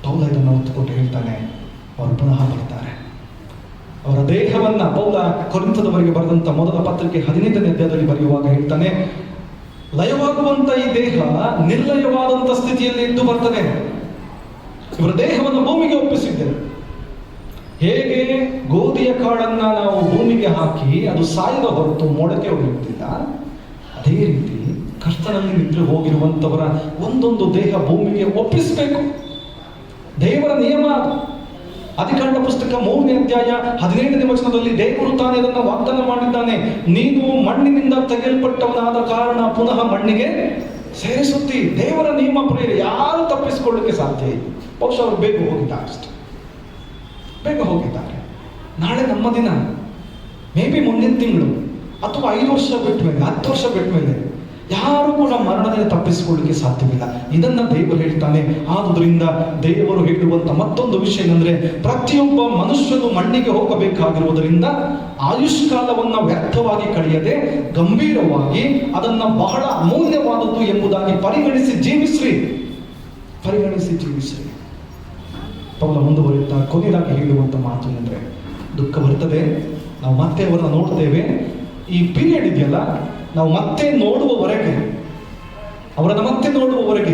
ಪೌಲ ಇದನ್ನು ಹೊತ್ತುಕೊಂಡು ಹೇಳ್ತಾನೆ, ಅವರು ಪುನಃ ಬರ್ತಾರೆ. ಅವರ ದೇಹವನ್ನ ಪೌಲ ಕೊರಿಂಥದವರಿಗೆ ಬರೆದಂತ ಮೊದಲ ಪತ್ರಿಕೆ 15ನೇ ಅಧ್ಯಾಯದಲ್ಲಿ ಬರೆಯುವಾಗ ಹೇಳ್ತಾನೆ, ಲಯವಾಗುವಂತ ಈ ದೇಹ ನಿರ್ಲಯವಾದಂತ ಸ್ಥಿತಿಯಲ್ಲಿ ಎದ್ದು ಬರ್ತದೆ. ಇವರ ದೇಹವನ್ನು ಭೂಮಿಗೆ ಒಪ್ಪಿಸಿದ್ದೇವೆ. ಹೇಗೆ ಗೋಧಿಯ ಕಾಳನ್ನ ನಾವು ಭೂಮಿಗೆ ಹಾಕಿ ಅದು ಸಾಯದ ಹೊರತು ಮೊಳಕೆ ಹೊಡೆಯುತ್ತಿಲ್ಲ, ಅದೇ ರೀತಿ ಕರ್ತನಲ್ಲಿ ನಿದ್ರೆ ಹೋಗಿರುವಂತವರ ಒಂದೊಂದು ದೇಹ ಭೂಮಿಗೆ ಒಪ್ಪಿಸಬೇಕು. ದೇವರ ನಿಯಮ. ಆದಿಕಾಂಡ ಪುಸ್ತಕ 3ನೇ ಅಧ್ಯಾಯ 17ನೇ ವಚನದಲ್ಲಿ ದೇವರು ತಾನೇ ಅದನ್ನು ವಾಗ್ದಾನ ಮಾಡಿದ್ದಾನೆ, ನೀನು ಮಣ್ಣಿನಿಂದ ತೆಗೆಯಲ್ಪಟ್ಟವನಾದ ಕಾರಣ ಪುನಃ ಮಣ್ಣಿಗೆ ಸೇರಿಸುತ್ತಿ. ದೇವರ ನಿಯಮ ಪ್ರಿಯರೇ, ಯಾರು ತಪ್ಪಿಸಿಕೊಳ್ಳಕ್ಕೆ ಸಾಧ್ಯ ಇಲ್ಲ. ಬಹುಶಃ ಅವರು ಬೇಗ ಹೋಗಿದ್ದಾರೆ, ಅಷ್ಟೇ ಬೇಗ ಹೋಗಿದ್ದಾರೆ. ನಾಳೆ ನಮ್ಮ ದಿನ, ಮೇ ಬಿ ಮುಂದಿನ ತಿಂಗಳು ಅಥವಾ 5 ವರ್ಷ ಬಿಟ್ಟ ಮೇಲೆ, 10 ವರ್ಷ ಬಿಟ್ಟ ಮೇಲೆ ಯಾರು ಕೂಡ ಮರಣದಿಂದ ತಪ್ಪಿಸಿಕೊಳ್ಳಿಕ್ಕೆ ಸಾಧ್ಯವಿಲ್ಲ. ಇದನ್ನ ದೇವರು ಹೇಳ್ತಾನೆ. ಆದುದರಿಂದ ದೇವರು ಹೇಳುವಂತ ಮತ್ತೊಂದು ವಿಷಯ ಏನಂದ್ರೆ, ಪ್ರತಿಯೊಬ್ಬ ಮನುಷ್ಯನು ಮಣ್ಣಿಗೆ ಹೋಗಬೇಕಾಗಿರುವುದರಿಂದ ಆಯುಷ್ಕಾಲವನ್ನ ವ್ಯರ್ಥವಾಗಿ ಕಳೆಯದೆ ಗಂಭೀರವಾಗಿ ಅದನ್ನ ಬಹಳ ಅಮೂಲ್ಯವಾದದ್ದು ಎಂಬುದಾಗಿ ಪರಿಗಣಿಸಿ ಜೀವಿಸ್ರಿ. ಪೌಲ ಮುಂದುವರಿಯುತ್ತಾ ಕೊನೆಯದಾಗಿ ಹೇಳುವಂತ ಮಾತು ಏನಂದ್ರೆ, ದುಃಖ ಬರ್ತದೆ, ನಾವು ಮತ್ತೆ ಅವರನ್ನ ನೋಡ್ತೇವೆ. ಈ ಪೀರಿಯಡ್ ಇದೆಯಲ್ಲ, ನಾವು ಮತ್ತೆ ನೋಡುವವರೆಗೆ, ಅವರನ್ನು ಮತ್ತೆ ನೋಡುವವರೆಗೆ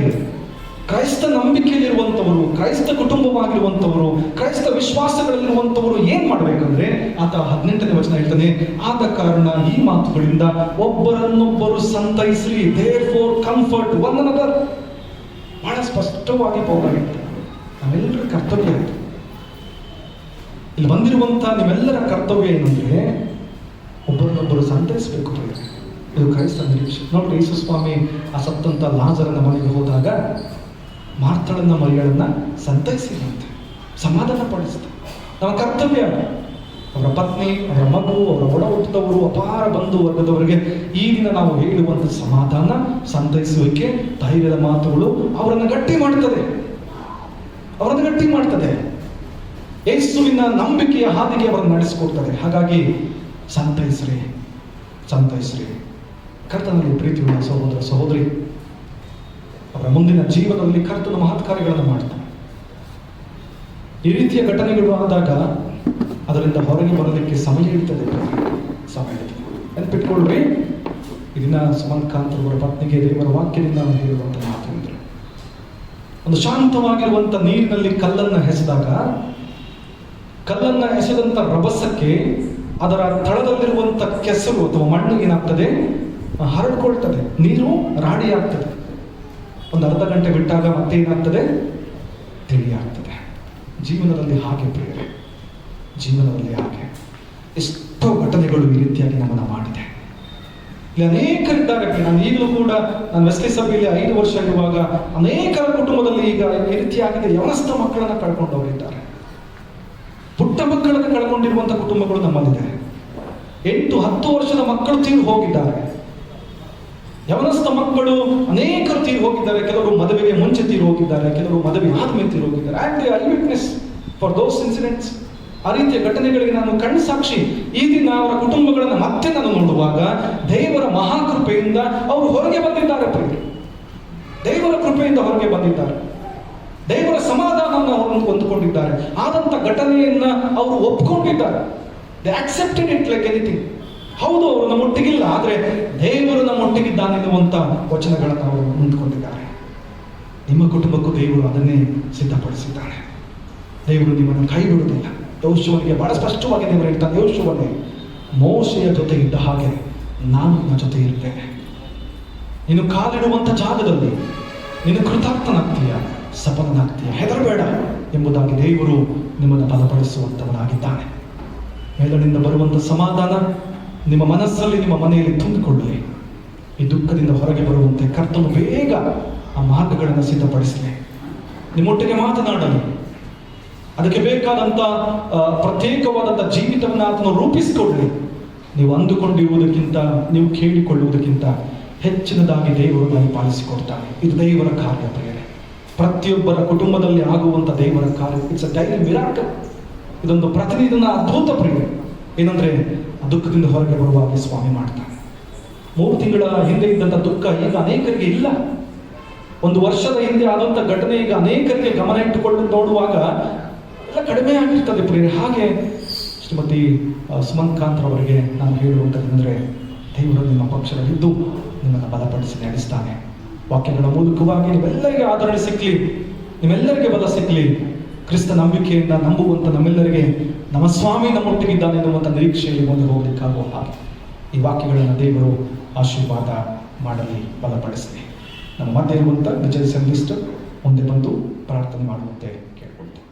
ಕ್ರೈಸ್ತ ನಂಬಿಕೆಯಲ್ಲಿರುವಂಥವರು, ಕ್ರೈಸ್ತ ಕುಟುಂಬವಾಗಿರುವಂಥವರು, ಕ್ರೈಸ್ತ ವಿಶ್ವಾಸಗಳಲ್ಲಿರುವಂಥವರು ಏನ್ ಮಾಡ್ಬೇಕಂದ್ರೆ, ಆತ 18ನೇ ವಚನ ಹೇಳ್ತಾನೆ, ಆದ ಕಾರಣ ಈ ಮಾತುಗಳಿಂದ ಒಬ್ಬರನ್ನೊಬ್ಬರು ಸಂತೈಸ್ರಿ, ದೇರ್ಫೋರ್ ಕಂಫರ್ಟ್ ಒನ್ ಅನದರ್. ಬಹಳ ಸ್ಪಷ್ಟವಾಗಿ ಪೌಲ ಹೇಳ್ತಾರೆ, ನಾವೆಲ್ಲರ ಕರ್ತವ್ಯ ಇದೆ. ಇಲ್ಲಿ ಬಂದಿರುವಂತ ನಿಮ್ಮೆಲ್ಲರ ಕರ್ತವ್ಯ ಏನಂದ್ರೆ, ಒಬ್ಬರನ್ನೊಬ್ಬರು ಸಂತೈಸಬೇಕು. ಇದು ಕ್ರೈಸ್ತ ನಿರೀಕ್ಷೆ. ನೋಡ್ರಿ, ಯೇಸು ಸ್ವಾಮಿ ಆ ಸತ್ತಂತ ಲಾಜರನ ಮನೆಗೆ ಹೋದಾಗ ಮಾರ್ತಳನ್ನ ಮರಿಗಳನ್ನ ಸಂತೈಸಿದಂತೆ, ಸಮಾಧಾನ ಪಡಿಸಿದ. ನಮ್ಮ ಕರ್ತವ್ಯ, ಅವರ ಪತ್ನಿ, ಅವರ ಮಗು, ಅವರ ಒಳ ಹುಟ್ಟಿದವರು, ಅಪಾರ ಬಂಧು ವರ್ಗದವರಿಗೆ ಈ ದಿನ ನಾವು ಹೇಳುವಂತ ಸಮಾಧಾನ, ಸಂತೈಸುವಿಕೆ, ಧೈರ್ಯದ ಮಾತುಗಳು ಅವರನ್ನು ಗಟ್ಟಿ ಮಾಡ್ತದೆ. ಯೇಸುವಿನ ನಂಬಿಕೆಯ ಹಾದಿಗೆ ಅವರನ್ನು ನಡೆಸಿಕೊಡ್ತದೆ. ಹಾಗಾಗಿ ಸಂತೈಸ್ರಿ, ಸಂತೈಸ್ರಿ. ಕರ್ತನಲ್ಲಿ ಪ್ರೀತಿಯುಳ್ಳ ಸಹೋದರ ಸಹೋದರಿ, ಅವರ ಮುಂದಿನ ಜೀವನದಲ್ಲಿ ಕರ್ತನ ಮಹತ್ ಕಾರ್ಯಗಳನ್ನು ಮಾಡ್ತಾನೆ. ಈ ರೀತಿಯ ಘಟನೆಗಳು ಆದಾಗ ಅದರಿಂದ ಹೊರಗೆ ಬರೋದಕ್ಕೆ ಸಮಯ ಇರ್ತದೆ, ಸಮಯ ಇರ್ತದೆ. ನೆನಪಿಟ್ಕೊಳ್ರಿ, ಇದನ್ನ ಸುಮಂತ್ ಕಾಂತ್ ಅವರ ಪತ್ನಿಗೆ ದೇವರ ವಾಕ್ಯದಿಂದ ಹೇಳುವಂತ ಮಾತು ಅಂದ್ರೆ, ಒಂದು ಶಾಂತವಾಗಿರುವಂತ ನೀರಿನಲ್ಲಿ ಕಲ್ಲನ್ನು ಎಸೆದಾಗ ಕಲ್ಲನ್ನು ಎಸೆದಂತ ರಭಸಕ್ಕೆ ಅದರ ತಳದಲ್ಲಿರುವಂತ ಕೆಸರು ಅಥವಾ ಮಣ್ಣು ಏನಾಗ್ತದೆ, ಹರಡ್ಕೊಳ್ತದೆ, ನೀರು ರಾಡಿ ಆಗ್ತದೆ. ಒಂದು ಅರ್ಧ ಗಂಟೆ ಬಿಟ್ಟಾಗ ಮತ್ತೆ ಏನಾಗ್ತದೆ, ತಿಳಿಯಾಗ್ತದೆ. ಜೀವನದಲ್ಲಿ ಹಾಗೆ ಪ್ರಿಯರೇ, ಜೀವನದಲ್ಲಿ ಹಾಗೆ ಎಷ್ಟೋ ಘಟನೆಗಳು ಈ ರೀತಿಯಾಗಿ ನಮ್ಮನ್ನು ಮಾಡಿದೆ. ಇಲ್ಲಿ ಅನೇಕರಿದ್ದಾರೆ. ನಾನು ಈಗಲೂ ಕೂಡ ನಾನು ವೆಸ್ಲಿ ಸಭೆಯಲ್ಲಿ 5 ವರ್ಷ ಇರುವಾಗ ಅನೇಕರ ಕುಟುಂಬದಲ್ಲಿ ಈಗ ಈ ರೀತಿಯಾಗಿದೆ. ಯವನಸ್ಥ ಮಕ್ಕಳನ್ನ ಕಳ್ಕೊಂಡವರಿದ್ದಾರೆ, ಪುಟ್ಟ ಮಕ್ಕಳನ್ನು ಕಳ್ಕೊಂಡಿರುವಂತಹ ಕುಟುಂಬಗಳು ನಮ್ಮಲ್ಲಿದೆ. 8-10 ವರ್ಷದ ಮಕ್ಕಳು ತೀರು ಹೋಗಿದ್ದಾರೆ. ಯವನಸ್ಥ ಮಕ್ಕಳು ಅನೇಕರು ತೀರು ಹೋಗಿದ್ದಾರೆ. ಕೆಲವರು ಮದುವೆಗೆ ಮುಂಚೆ ತೀರು ಹೋಗಿದ್ದಾರೆ, ಕೆಲವರು ಮದುವೆ ಆದ್ಮೇಲೆ ತೀರು ಹೋಗಿದ್ದಾರೆ. Eye witness for those incidents. ಆ ರೀತಿಯ ಘಟನೆಗಳಿಗೆ ನಾನು ಕಣ್ಣು ಸಾಕ್ಷಿ. ಈ ದಿನ ಅವರ ಕುಟುಂಬಗಳನ್ನು ಮತ್ತೆ ನಾನು ನೋಡುವಾಗ ದೇವರ ಮಹಾಕೃಪೆಯಿಂದ ಅವರು ಹೊರಗೆ ಬಂದಿದ್ದಾರೆ ಪ್ರಿಯರೇ. ದೇವರ ಕೃಪೆಯಿಂದ ಹೊರಗೆ ಬಂದಿದ್ದಾರೆ. ದೇವರ ಸಮಾಧಾನವನ್ನು ಹೊಂದಿಕೊಂಡಿದ್ದಾರೆ. ಆದಂತ ಘಟನೆಯನ್ನ ಅವರು ಒಪ್ಕೊಂಡಿದ್ದಾರೆ. They accepted it like anything. ಹೌದು, ಅವರು ನಮ್ಮೊಟ್ಟಿಗಿಲ್ಲ, ಆದ್ರೆ ದೇವರು ನಮ್ಮೊಟ್ಟಿಗಿದ್ದಾನೆ ಎನ್ನುವಂತ ವಚನಗಳನ್ನು ಅವರು ಹೊಂದಿಕೊಂಡಿದ್ದಾರೆ. ನಿಮ್ಮ ಕುಟುಂಬಕ್ಕೂ ದೇವರು ಅದನ್ನೇ ಸಿದ್ಧಪಡಿಸಿದ್ದಾನೆ. ದೇವರು ನಿಮ್ಮನ್ನು ಕೈ ಬಿಡುವುದಿಲ್ಲ. ಯೆಹೋಶುವನಿಗೆ ಬಹಳ ಸ್ಪಷ್ಟವಾಗಿ ದೇವರು ಹೇಳ್ತಾನೆ, ಯೆಹೋಶುವನೇ, ಮೋಶೆಯ ಜೊತೆ ಇದ್ದ ಹಾಗೆ ನಾನು ನಿನ್ನ ಜೊತೆ ಇರ್ತೇನೆ. ನೀನು ಕಾಲಿಡುವಂತ ಜಾಗದಲ್ಲಿ ನೀನು ಕೃತಾರ್ಥನಾಗ್ತೀಯ, ಸಫಲನಾಗ್ತೀಯ, ಹೆದರಬೇಡ ಎಂಬುದಾಗಿ ದೇವರು ನಿಮ್ಮನ್ನು ಬಲಪಡಿಸುವಂತವನಾಗಿದ್ದಾನೆ. ಮೇಲನಿಂದ ಬರುವಂತ ಸಮಾಧಾನ ನಿಮ್ಮ ಮನಸ್ಸಲ್ಲಿ, ನಿಮ್ಮ ಮನೆಯಲ್ಲಿ ತುಂಬಿಕೊಳ್ಳಲಿ. ಈ ದುಃಖದಿಂದ ಹೊರಗೆ ಬರುವಂತೆ ಕರ್ತನು ಬೇಗ ಆ ಮಾರ್ಗಗಳನ್ನು ಸಿದ್ಧಪಡಿಸಲಿ. ನಿಮ್ಮೊಟ್ಟಿಗೆ ಮಾತನಾಡಲಿ. ಅದಕ್ಕೆ ಬೇಕಾದಂತ ಪ್ರತ್ಯೇಕವಾದಂಥ ಜೀವಿತವನ್ನು ಆತನು ರೂಪಿಸಿಕೊಳ್ಳಿ. ನೀವು ಅಂದುಕೊಂಡಿರುವುದಕ್ಕಿಂತ, ನೀವು ಕೇಳಿಕೊಳ್ಳುವುದಕ್ಕಿಂತ ಹೆಚ್ಚಿನದಾಗಿ ದೇವರು ಪಾಲಿಸಿಕೊಡ್ತಾನೆ. ಇದು ದೇವರ ಕಾರ್ಯ ಪ್ರಿಯರೇ. ಪ್ರತಿಯೊಬ್ಬರ ಕುಟುಂಬದಲ್ಲಿ ಆಗುವಂತ ದೇವರ ಕಾರ್ಯ. It's a daily miracle. ಇದೊಂದು ಪ್ರತಿನಿಧಿನ ಅದ್ಭುತ ಪ್ರಿಯರೇ. ಏನಂದ್ರೆ ಆ ದುಃಖದಿಂದ ಹೊರಗೆ ಬರುವಾಗ ಸ್ವಾಮಿ ಮಾಡ್ತಾನೆ. 3 ತಿಂಗಳ ಹಿಂದೆ ಇದ್ದಂಥ ದುಃಖ ಈಗ ಅನೇಕರಿಗೆ ಇಲ್ಲ. 1 ವರ್ಷದ ಹಿಂದೆ ಆದಂಥ ಘಟನೆ ಈಗ ಅನೇಕರಿಗೆ ಗಮನ ಇಟ್ಟುಕೊಂಡು ನೋಡುವಾಗ ಎಲ್ಲ ಕಡಿಮೆ ಆಗಿರ್ತದೆ ಪ್ರಿಯರೇ. ಹಾಗೆ ಶ್ರೀಮತಿ ಸುಮಂತ್ ಕಾಂತ್ ಅವರಿಗೆ ನಾನು ಹೇಳುವಂಥದ್ದಂದ್ರೆ, ದೇವರು ನಿಮ್ಮ ಪಕ್ಷದಲ್ಲಿದ್ದು ನಿಮ್ಮನ್ನು ಬಲಪಡಿಸಿ ನಡೆಸ್ತಾನೆ. ವಾಕ್ಯಗಳ ಮೂಲಕವಾಗಿ ನಿಮ್ಮೆಲ್ಲರಿಗೆ ಆದರಣೆ ಸಿಕ್ಕಲಿ, ನಿಮ್ಮೆಲ್ಲರಿಗೆ ಬಲ ಸಿಕ್ಕಲಿ. ಕ್ರಿಸ್ತ ನಂಬಿಕೆಯಿಂದ ನಂಬುವಂಥ ನಮ್ಮೆಲ್ಲರಿಗೆ ನಮ್ಮ ಸ್ವಾಮಿ ನಮ್ಮೊಟ್ಟಿಗಿದ್ದಾನೆ ಎನ್ನುವಂಥ ನಿರೀಕ್ಷೆಯಲ್ಲಿ ಮುಂದೆ ಹೋಗಲಿಕ್ಕಾಗುವ ಹಾಗೆ ಈ ವಾಕ್ಯಗಳನ್ನು ದೇವರು ಆಶೀರ್ವಾದ ಮಾಡಲಿ, ಬಲಪಡಿಸಲಿ. ನಮ್ಮ ಮಧ್ಯೆ ಇರುವಂಥ ವಿಜಯ್ ಸಂಧಿಸ್ಟರ್ ಮುಂದೆ ಬಂದು ಪ್ರಾರ್ಥನೆ ಮಾಡುವಂತೆ ಕೇಳ್ಕೊಳ್ತೇವೆ.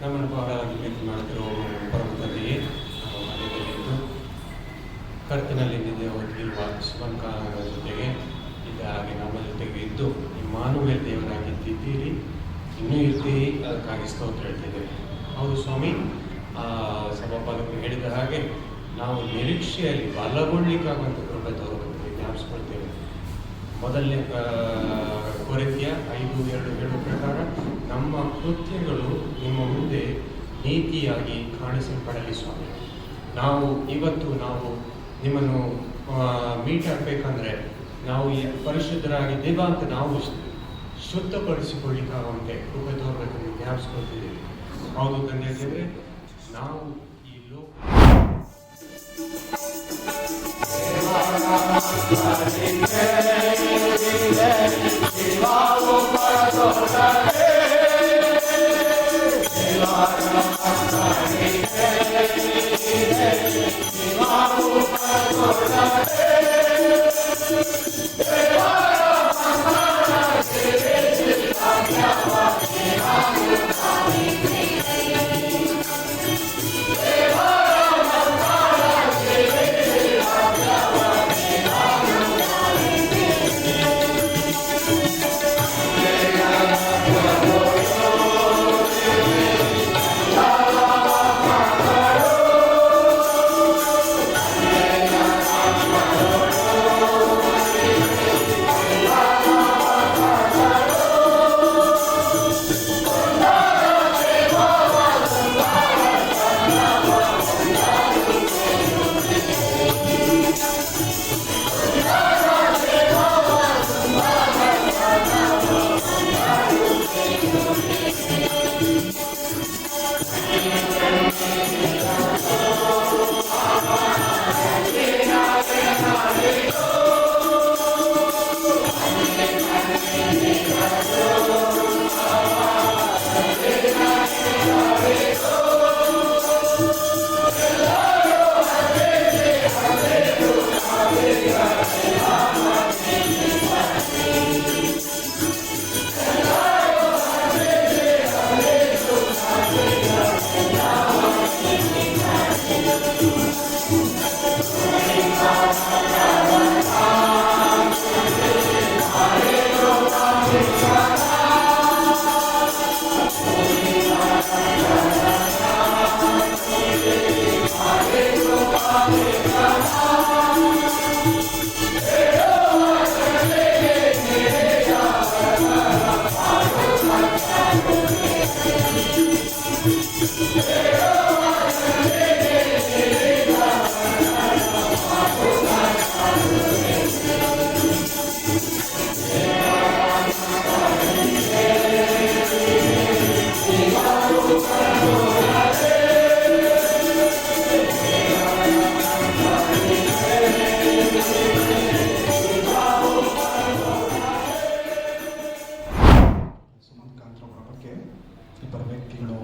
ನಮ್ಮನ್ನು ಬಹಳವಾಗಿ ಪ್ರೀತಿ ಮಾಡುತ್ತಿರುವ ಪರಮದಲ್ಲಿ ಕರ್ತನಲ್ಲಿ ಇರುವ ಸುಮಂತ್ ಜೊತೆಗೆ ಇದ್ದ ಹಾಗೆ ನಮ್ಮ ಜೊತೆಗೆ ಇದ್ದು ಇಮ್ಮಾನುವೇಲ್ ದೇವರಾಗಿದ್ದೀರಿ, ಇನ್ನೂ ಇರ್ತೀರಿ, ಅದಕ್ಕಾಗಿ ಸ್ತೋತ್ರ ಹೇಳ್ತಿದ್ದೇವೆ. ಹೌದು ಸ್ವಾಮಿ, ಸಭಾಪಾಲಕರು ಹೇಳಿದ ಹಾಗೆ ನಾವು ನಿರೀಕ್ಷೆಯಲ್ಲಿ ಬಲಗೊಳ್ಳಿಕ್ಕಾಗುವಂಥ ಕೃಪೆ ತೋರಬೇಕು ಜ್ಞಾಪಿಸ್ಕೊಳ್ತೇವೆ. ಮೊದಲನೇ ಕೊರಿಂಥಿಯ 5:2 ಹೇಳುವ ಪ್ರಕಾರ ನಮ್ಮ ಕೃತ್ಯಗಳು ನಿಮ್ಮ ಮುಂದೆ ನೀತಿಯಾಗಿ ಕಾಣಿಸಲ್ಪಡಲಿ ಸ್ವಾಮಿ. ನಾವು ಇವತ್ತು ನಿಮ್ಮನ್ನು ಮೀಟ್ ಆಗಬೇಕಂದ್ರೆ ನಾವು ಪರಿಶುದ್ಧರಾಗಿದ್ದೇವಾ ಅಂತ ನಾವು ಶುದ್ಧಪಡಿಸಿಕೊಳ್ಳಿಕ್ಕಾಗುವಂತೆ ಕೃಪೆ ತೋರಬೇಕಂತ ಜ್ಞಾಪಿಸ್ಕೊಳ್ತಿದ್ದೀವಿ. ಹೌದು ತಂದೆ, ನಾವು ಈ ಸುಮಂತ್ ಅವರ ಬಗ್ಗೆ ಇಬ್ಬರು ವ್ಯಕ್ತಿಗಳು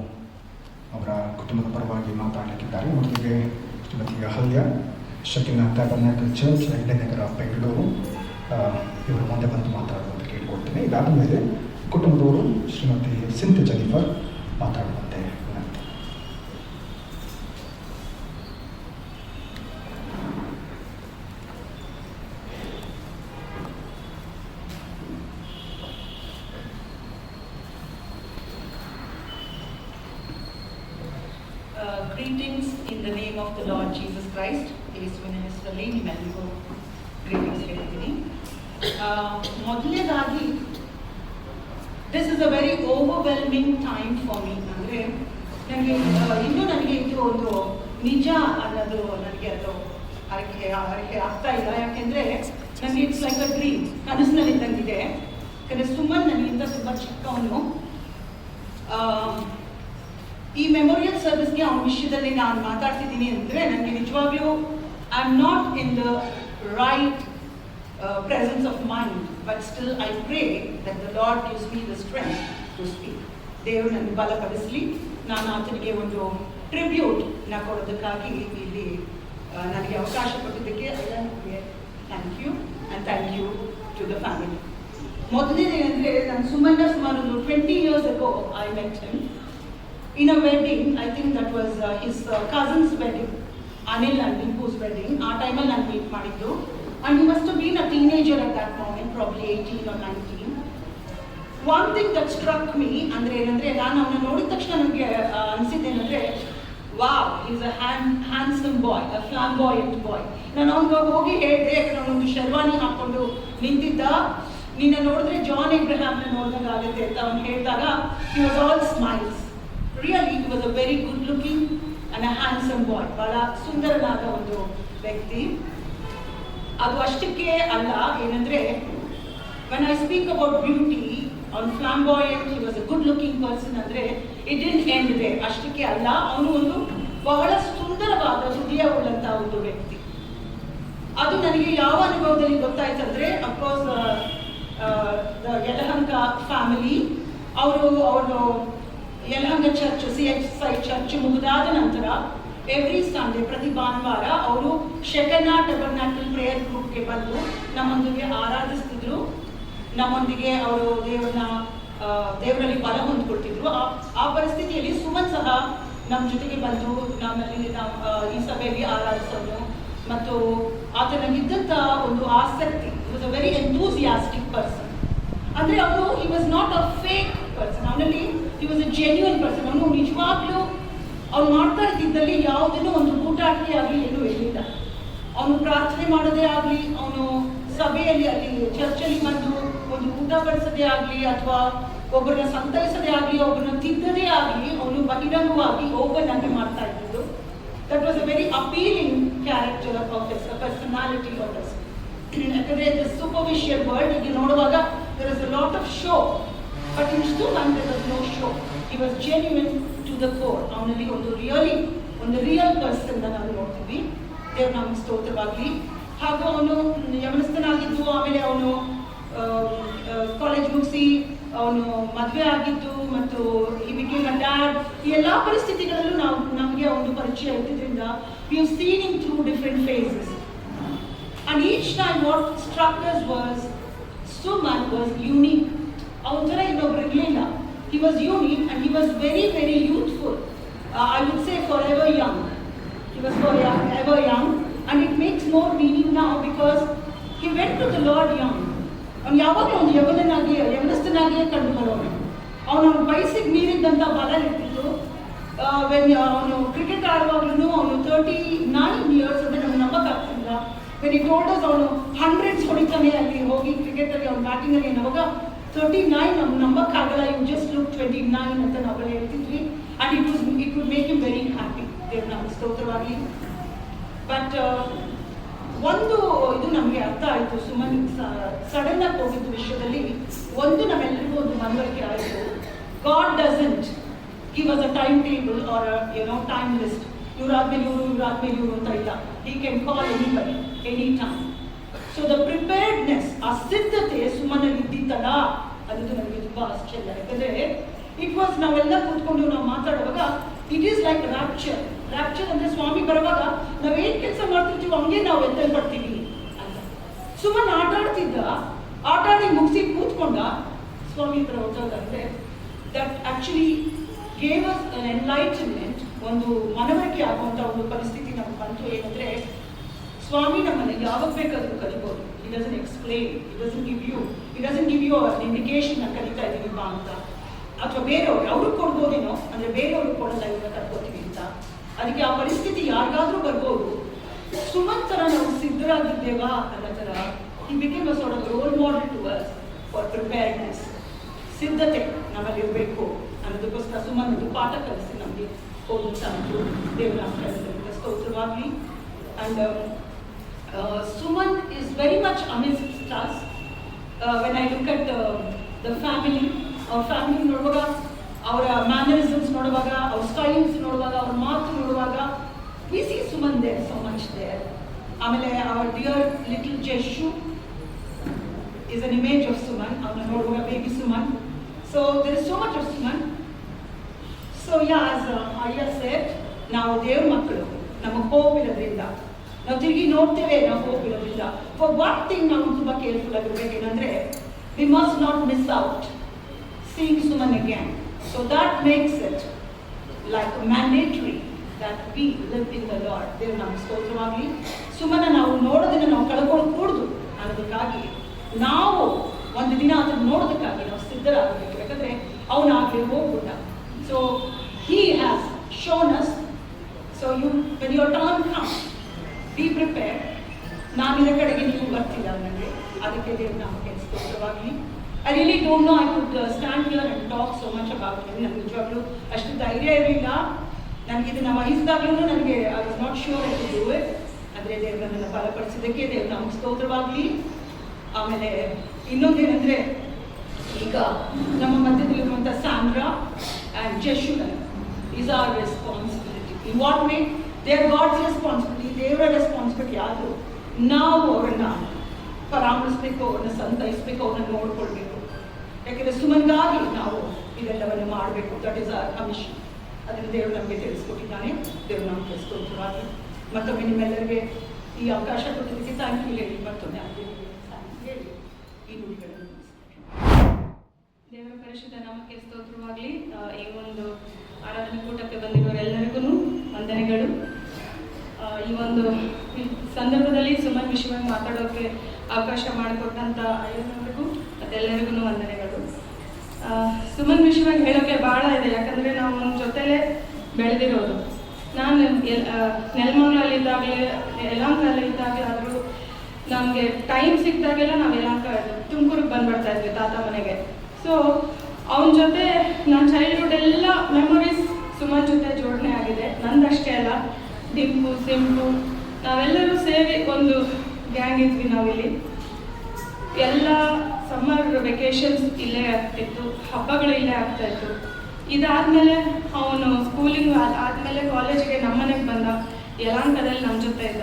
ಅವರ ಕುಟುಂಬದ ಪರವಾಗಿ ಮಾತಾಡಲಿಕ್ಕಿದ್ದಾರೆ. ಮೊದಲಿಗೆ ಶ್ರೀಮತಿ ಅಹಲ್ಯ, ಶಕಿನ ಟ್ಯಾಬರ್ನಾಕಲ್ ಚರ್ಚ್, ನಗರ ಬೆಂಗಳೂರು, ಇವರು ಮುಂದೆ ಬಂದು ಮಾತಾಡುವಂತ ಕೇಳಿಕೊಳ್ತೇನೆ. ಇದಾದ ಮೇಲೆ ಕುಟುಂಬದವರು ಶ್ರೀಮತಿ ಸಿಂತ್ ಜೆನಿಫರ್ ಮಾತಾಡುವಂತೆ ವಿನಂತಿ. Greetings in the name of the Lord Jesus Christ. ಯೇಸುವಿನ ಹೆಸರಲ್ಲಿ ನಿಮ್ಮೆಲ್ಲರಿಗೂ ಗ್ರೀಟಿಂಗ್ಸ್ ಹೇಳ್ತೀನಿ. ಮೊದಲನೇದಾಗಿ this is a very overwhelming time for me. ಅಂದರೆ ನನಗೆ ಇದು ಒಂದು ನಿಜ ಅನ್ನೋದು ನನಗೆ ಅದು ಅರಕೆ ಆಗ್ತಾ ಇಲ್ಲ. ಯಾಕೆಂದರೆ ನನಗೆ ಇಟ್ಸ್ ಲೈಕ್ ಅ ಡ್ರೀಮ್, ಕನಸಿನಲ್ಲಿ ಇದ್ದಂಗಿದೆ. ಯಾಕಂದರೆ ಸುಮನ್ ನನಗಿಂತ ತುಂಬ ಚಿಕ್ಕವನು. ಈ ಮೆಮೋರಿಯಲ್ ಸರ್ವಿಸ್ಗೆ ಅವನ ವಿಷಯದಲ್ಲಿ ನಾನು ಮಾತಾಡ್ತಿದ್ದೀನಿ ಅಂದರೆ ನನಗೆ ನಿಜವಾಗ್ಲೂ I am not in the right presence of mind, but still I pray that the Lord gives me the strength to speak. ದೇವರು ನನಗೆ ಬಲಪಡಿಸಲಿ. ನಾನು ಆತನಿಗೆ ಒಂದು ಟ್ರಿಬ್ಯೂಟ್ನ ಕೊಡೋದಕ್ಕಾಗಿ ಇಲ್ಲಿ ನನಗೆ ಅವಕಾಶ ಕೊಟ್ಟಿದ್ದಕ್ಕೆ thank you and thank you to the family. ಮೊದಲನೇದೇನೆಂದರೆ ನಾನು ಸುಮಾರು 20 years ago I met him in a wedding. I think that was his cousin's wedding, Anil and Dimpu's wedding. ಆ ಟೈಮಲ್ಲಿ ನಾನು ಮೀಟ್ ಮಾಡಿದ್ದು. And he must have been a teenager at that moment, probably 18 or 19. One thing that struck me ಅಂದರೆ ಏನಂದರೆ, ನಾನು ಅವನ್ನ ನೋಡಿದ ತಕ್ಷಣ ನನಗೆ ಅನಿಸಿದ್ದೇನೆಂದರೆ, ವಾವ್, ಈಸ್ ಅ ಹ್ಯಾಂಡ್ಸಮ್ ಬಾಯ್, ಅ ಫ್ಲಾಂಬಾಯಂಟ್ ಬಾಯ್. ನಾನು ಅವ್ನಿಗೆ ಹೋಗಿ ಹೇಳಿದೆ, ಯಾಕಂದ್ರೆ ಅವನೊಂದು ಶರ್ವಾನಿ ಹಾಕ್ಕೊಂಡು ನಿಂತಿದ್ದ, ನಿನ್ನ ನೋಡಿದ್ರೆ ಜಾನ್ ಎಬ್ರಹಾಮ್ನ ನೋಡಿದಾಗ ಆಗುತ್ತೆ ಅಂತ ಅವ್ನು ಹೇಳಿದಾಗ, he was all smiles. Really, he was a very good looking and a handsome boy. ಬಹಳ ಸುಂದರನಾದ ಒಂದು ವ್ಯಕ್ತಿ. ಅದು ಅಷ್ಟಕ್ಕೆ ಅಲ್ಲ, ಏನಂದ್ರೆ when I speak about beauty, on flamboyant, he was a good looking person ಅಂದ್ರೆ it didn't end there. ಅಷ್ಟಕ್ಕೆ ಅಲ್ಲ, ಅವನು ಒಂದು ಬಹಳ ಸುಂದರವಾದ ಹೃದಯ ಉಳ್ಳಂತ ಒಂದು ವ್ಯಕ್ತಿ. ಅದು ನನಗೆ ಯಾವ ಅನುಭವದಲ್ಲಿ ಗೊತ್ತಾಯ್ತಂದ್ರೆ, ಅಫ್ಕೋರ್ಸ್ ಯಲಹಂಕ ಫ್ಯಾಮಿಲಿ ಅವರು ಯಲಹಂಕ ಚರ್ಚ್, CHI ಚರ್ಚ್ ಮುಗಿದಾದ ನಂತರ ಎವ್ರಿ ಸಂಡೇ, ಪ್ರತಿ ಭಾನುವಾರ ಅವರು ಶೆಕನಾ ಟೆಬರ್ನಾಕಲ್ ಪ್ರೇಯರ್ ಗ್ರೂಪ್ಗೆ ಬಂದು ನಮ್ಮೊಂದಿಗೆ ಆರಾಧಿಸ್ತಿದ್ರು. ನಮ್ಮೊಂದಿಗೆ ಅವರು ದೇವರಲ್ಲಿ ಬಲ ಹೊಂದ್ಕೊಳ್ತಿದ್ರು. ಆ ಪರಿಸ್ಥಿತಿಯಲ್ಲಿ ಸುಮನ್ ಸಹ ನಮ್ಮ ಜೊತೆಗೆ ಬಂದು ನಮ್ಮಲ್ಲಿ ಈ ಸಭೆಯಲ್ಲಿ ಆರಾಧಿಸೋದು ಮತ್ತು ಆತನಿಗಿದ್ದಂಥ ಒಂದು ಆಸಕ್ತಿ. Was a very enthusiastic person. ಅಂದರೆ ಅವನು he was not a fake person, ಅವನಲ್ಲಿ he was a genuine person. ಅವನು ನಿಜವಾಗ್ಲೂ ಅವ್ನು ಮಾಡ್ತಾ ಇದ್ದಿದ್ದಲ್ಲಿ ಯಾವುದನ್ನು ಒಂದು ಊಟಾಟಕ್ಕೆ ಆಗಲಿ ಏನೂ ಇರಲಿಲ್ಲ. ಅವನು ಪ್ರಾರ್ಥನೆ ಮಾಡೋದೇ ಆಗಲಿ, ಅವನು ಸಭೆಯಲ್ಲಿ ಅಲ್ಲಿ ಚರ್ಚಲ್ಲಿ ಬಂದು ಒಂದು ಊಟ ಬಡಿಸೋದೇ ಆಗಲಿ, ಅಥವಾ ಒಬ್ಬರನ್ನ ಸಂತೈಸೋದೇ ಆಗಲಿ, ಒಬ್ಬರನ್ನ ತಿದ್ದದೇ ಆಗಲಿ, ಅವನು ಬಹಿರಂಗವಾಗಿ ಓಪನ್ ಆಗಿ ಮಾಡ್ತಾ ಇದ್ದಿದ್ದು. That was a very appealing character of his, personality of his. ಯಾಕಂದರೆ ದ ಸೂಪರ್ಫಿಷಿಯಲ್ ವರ್ಲ್ಡ್ ಈಗ ನೋಡುವಾಗ there is a lot of show, but in Suman there was no show. He was genuine to the core. ಅವನಲ್ಲಿ ಒಂದು real person ನಾವು ನೋಡ್ತೀವಿ. ದೇವ್ರ ನಮ್ಗೆ ಸ್ತೋತ್ರವಾಗಲಿ. ಹಾಗೂ ಅವನು ಯವನಸ್ಥನಾಗಿದ್ದು, ಆಮೇಲೆ ಅವನು ಕಾಲೇಜ್ ಮುಗಿಸಿ ಅವನು ಮದುವೆ ಆಗಿದ್ದು, ಮತ್ತು ಈ ಬಿಕೇಮ್ ಅ ಡ್ಯಾಡ್. ಈ ಎಲ್ಲ ಪರಿಸ್ಥಿತಿಗಳಲ್ಲೂ ನಮಗೆ ಒಂದು ಪರಿಚಯ ಇದ್ದಿದ್ದರಿಂದ we have seen him through different phases, and each time what struck us was Suman was unique. ಅವನ ಥರ ಇನ್ನೊಬ್ರು ಇರಲಿಲ್ಲ. He was unique and he was very, very youthful. I would say forever young. he was so young, ever young, and it makes more meaning now because he went to the Lord young. ಅವನು ಯಾವಾಗಲೂ ಒಂದು ಯವನಸ್ಥನಾಗಿಯೇ ಕಂಡು ಬರೋನು. ಅವನ ವಯಸ್ಸಿಗೆ ಮೀರಿದಂಥ ಬಲ ಇರ್ತಿತ್ತು. ಅವನು cricket ಆಡುವಾಗ್ಲೂ ಅವನು 39 years ಅಂದರೆ ನಮ್ಗೆ ನಂಬಕ್ಕಾಗ್ತಿಲ್ಲ. ವೆನ್ ಈ ಟೋಲ್ಡ್ ಅಸ್ ಅವನು 100s ಹೊಡಿತಾನೆ ಅಲ್ಲಿ ಹೋಗಿ ಕ್ರಿಕೆಟಲ್ಲಿ ಅವ್ನು ಬ್ಯಾಟಿಂಗಲ್ಲಿ ಅವಾಗ 39 ನಮ್ಗೆ ನಂಬಕ್ಕಾಗಲ್ಲ, ಯು ಜಸ್ಟ್ ಲುಕ್ 29 ಅಂತ ನಾವೆಲ್ಲ ಹೇಳ್ತಿದ್ವಿ. And it would make you very happy, ದೇವ್ರ ನಮ್ಮ ಸ್ತೋತ್ರವಾಗಿ. ಬಟ್ ಒಂದು ಇದು ನಮಗೆ ಅರ್ಥ ಆಯಿತು ಸುಮ್ಮನೆ ಸಡನ್ ಆಗಿ ಹೋಗಿದ್ದ ವಿಷಯದಲ್ಲಿ. ಒಂದು ನಮ್ಮೆಲ್ಲರಿಗೂ ಒಂದು ಮನವರಿಕೆ ಆಯಿತು, God doesn't give us a time table or time list. ಇವರಾದ್ಮೇಲೆ ಇವರು ಅಂತ ಇಲ್ಲ. He can call anybody any time. So the preparedness, ಆ ಸಿದ್ಧತೆ ಸುಮ್ಮನಲ್ಲಿ ಇದ್ದಿತ್ತಲ್ಲ ಅನ್ನೋದು ನನಗೆ ತುಂಬ ಆಶ್ಚರ್ಯ. ಯಾಕಂದರೆ ಇಟ್ ವಾಸ್ ನಾವೆಲ್ಲ ಕೂತ್ಕೊಂಡು ನಾವು ಮಾತಾಡುವಾಗ it is like rapture. Rapture ಅಂದರೆ ಸ್ವಾಮಿ ಬರುವಾಗ ನಾವೇನು ಕೆಲಸ ಮಾಡ್ತಿರ್ತೀವೋ ಹಂಗೆ ನಾವು ಎತ್ತಲ್ಪಡ್ತೀವಿ ಅಂತ. ಸುಮ್ಮನೆ ಆಟಾಡಿ ಮುಗಿಸಿ ಕೂತ್ಕೊಂಡ ಸ್ವಾಮಿ ಹತ್ರ ಹೋಗೋದಂದ್ರೆ that actually gave us an enlightenment, ಒಂದು ಮನವರಿಕೆ ಆಗುವಂಥ ಒಂದು ಪರಿಸ್ಥಿತಿ ನಮ್ಗೆ ಬಂತು. ಏನಂದರೆ ಸ್ವಾಮಿ ನಮ್ಮನ್ನು ಯಾವಾಗ ಬೇಕಾದರೂ ಕಲಿಬೋದು. It doesn't explain, it doesn't give you an indication ನಾನು ಕಲಿತಾ ಇದ್ದೀನಿ ಬಾ ಅಂತ. ಅಥವಾ ಬೇರೆಯವ್ರು ಅವ್ರಿಗೆ ಕೊಡ್ಬೋದೇನೋ, ಅಂದರೆ ಬೇರೆಯವ್ರಿಗೆ ಕೊಡಲ್ಲ ಇವ್ರನ್ನ ಕರ್ಕೋತೀವಿ ಅಂತ. ಅದಕ್ಕೆ ಆ ಪರಿಸ್ಥಿತಿ ಯಾರಿಗಾದ್ರೂ ಬರ್ಬೋದು. ಸುಮನ್ ಥರ ನಾವು ಸಿದ್ಧರಾಗಿದ್ದೇವಾ ಅನ್ನೋ ಥರ ಈ became a sort of role model to us for preparedness. ಸಿದ್ಧತೆ ನಮ್ಮಲ್ಲಿ ಇರಬೇಕು ಅನ್ನೋದಕ್ಕೋಸ್ಕರ ಸುಮನ್ ಒಂದು ಪಾಠ ಕಲಿಸಿ ನಮಗೆ ಹೋದಂತ ದೇವರ ಕಲಿಸಿದ ಸ್ತೋತ್ರವಾಗಲಿ. And Suman is very much amazing us when I look at the family. ಅವ್ರ ಫ್ಯಾಮಿಲಿ ನೋಡುವಾಗ, ಅವರ ಮ್ಯಾನರಿಸಮ್ಸ್ ನೋಡುವಾಗ, ಅವ್ರ ಸ್ಟೈಲ್ಸ್ ನೋಡುವಾಗ, ಅವ್ರ ಮಾತು ನೋಡುವಾಗ we see Suman there, so much there. ಆಮೇಲೆ our dear little Jeshu is an image of Suman. ಅವನ್ನ ನೋಡುವಾಗ baby Suman. So there is so much of Suman. So yeah, as Arya said, ನಾವು ದೇವ್ರ ಮಕ್ಕಳು, ನಮಗೆ ಹೋಪ್ ಇರೋದ್ರಿಂದ ನಾವು ತಿರುಗಿ ನೋಡ್ತೇವೆ, ನಾವು ಹೋಪ್ ಇರೋದ್ರಿಂದ ಫಾರ್ ವಾಟ್ ಥಿಂಗ್ ನಾವು ತುಂಬ ಕೇರ್ಫುಲ್ ಆಗಿರ್ಬೇಕು. ಏನಂದರೆ we must not miss out seeing Suman again. So that makes it like mandatory that we live in the Lord. ದೇವ್ರ ನಮಗೆ ಸ್ತೋತ್ರವಾಗಲಿ. ಸುಮನ ನಾವು ನೋಡೋದನ್ನು ನಾವು ಕಳ್ಕೊಳ್ಳೋದು ಅನ್ನೋದಕ್ಕಾಗಿ ನಾವು ಒಂದು ದಿನ ಅದನ್ನು ನೋಡೋದಕ್ಕಾಗಿ ನಾವು ಸಿದ್ಧರಾಗಬೇಕು. ಯಾಕಂದರೆ ಅವನಾಗಲಿ ಹೋಗ್ಬಿಟ್ಟ. So he has shown us. So when your turn comes, be prepared. ನಾನಿರೋ ಕಡೆಗೆ ನೀವು ಬರ್ತಿಲ್ಲ ನನಗೆ, ಅದಕ್ಕೆ ದೇವ್ರ ನಮಗೆ ಸ್ತೋತ್ರವಾಗಲಿ. I really don't know I could stand here and talk so much about him. ನನಗೆ ನಿಜವಾಗ್ಲೂ ಅಷ್ಟು ಧೈರ್ಯ ಇರಲಿಲ್ಲ. ನನಗೆ ಇದನ್ನು ವಹಿಸಿದಾಗಲೂ ನನಗೆ I was not sure I could do it. ಆದರೆ ದೇವರನ್ನು ಬಲಪಡಿಸಿದ್ದಕ್ಕೆ ದೇವ್ರ ನಮಗೆ ಸ್ತೋತ್ರವಾಗಲಿ. ಆಮೇಲೆ ಇನ್ನೊಂದೇನೆಂದರೆ, ಈಗ ನಮ್ಮ ಮಧ್ಯದಲ್ಲಿರುವಂಥ Sandra and Jeshulan is our responsibility. In what way? They are God's responsibility. ದೇವರ ರೆಸ್ಪಾನ್ಸಿಬಿಲಿಟಿ ಯಾವುದು? ನಾವು ಅವರನ್ನು ಪರಾಮರಿಸಬೇಕು, ಅವ್ರನ್ನ ಸಂತೈಸಬೇಕು, ಅವ್ರನ್ನ ನೋಡ್ಕೊಳ್ಬೇಕು. ಯಾಕೆಂದರೆ ಸುಮನ್ಗಾಗಿ ನಾವು ಇದೆಲ್ಲವನ್ನು ಮಾಡಬೇಕು. That is our commission. ಅದನ್ನು ದೇವರು ನಮಗೆ ತಿಳಿಸ್ಕೊಟ್ಟಿದ್ದಾನೆ. ದೇವರು ನಮಗೆ ಸ್ತೋತ್ರವಾಗಿ. ಮತ್ತೊಮ್ಮೆ ನಿಮ್ಮೆಲ್ಲರಿಗೆ ಈ ಅವಕಾಶ ಕೊಟ್ಟಿದ್ದಕ್ಕೆ ಥ್ಯಾಂಕ್ ಯು ಹೇಳಿ ಮತ್ತೊಮ್ಮೆ ಹೇಳಿ ಈ ನುಡಿಗಳನ್ನು ದೇವರ ಪರಿಶುದ್ಧ ನಾಮಕ್ಕೆ ಸ್ತೋತ್ರವಾಗಲಿ. ಈ ಒಂದು ಆರಾಧನಾ ಕೂಟಕ್ಕೆ ಬಂದಿರೋರೆಲ್ಲರಿಗೂ ವಂದನೆಗಳು. ಈ ಒಂದು ಸಂದರ್ಭದಲ್ಲಿ ಸುಮನ್ ವಿಷಯವಾಗಿ ಮಾತಾಡೋಕ್ಕೆ ಅವಕಾಶ ಮಾಡಿಕೊಟ್ಟಂಥ ಅಯ್ಯನವರಿಗೂ ಮತ್ತೆಲ್ಲರಿಗೂ ವಂದನೆಗಳು. ಸುಮನ್ ವಿಷಯವಾಗಿ ಹೇಳೋಕ್ಕೆ ಭಾಳ ಇದೆ. ಯಾಕಂದರೆ ನಾವು ನಮ್ಮ ಜೊತೆಲೇ ಬೆಳೆದಿರೋದು. ನಾನು ನೆಲಮಂಗಲಲ್ಲಿದ್ದಾಗಲೇ, ಯಲಹಂಕದಲ್ಲಿದ್ದಾಗಲೇ ಆದರೂ ನಮಗೆ ಟೈಮ್ ಸಿಕ್ಕಿದಾಗೆಲ್ಲ ನಾವು ಯಲಹಂಕ ತುಮಕೂರಿಗೆ ಬಂದುಬಿಡ್ತಾ ಇದ್ವಿ ತಾತ ಮನೆಗೆ. ಸೊ ಅವನ ಜೊತೆ ನನ್ನ ಚೈಲ್ಡ್ಹುಡ್ ಎಲ್ಲ ಮೆಮೊರೀಸ್ ಸುಮನ್ ಜೊತೆ ಜೋಡಣೆ ಆಗಿದೆ. ನಂದಷ್ಟೇ ಅಲ್ಲ, ಡಿಂಪು, ಸಿಂಪು, ನಾವೆಲ್ಲರೂ ಸೇರಿ ಒಂದು ಗ್ಯಾಂಗ್ ಇದ್ವಿ ನಾವಿಲ್ಲಿ. ಎಲ್ಲ ಸಮ್ಮರ್ ವೆಕೇಷನ್ಸ್ ಇಲ್ಲೇ ಆಗ್ತಿತ್ತು, ಹಬ್ಬಗಳು ಇಲ್ಲೇ ಆಗ್ತಾಯಿತ್ತು. ಇದಾದಮೇಲೆ ಅವನು ಸ್ಕೂಲಿಂಗ್ ಆದಮೇಲೆ ಕಾಲೇಜಿಗೆ ನಮ್ಮನೆಗೆ ಬಂದ, ಯಲಹಂಕದಲ್ಲಿ ನಮ್ಮ ಜೊತೆ ಇದ್ದ.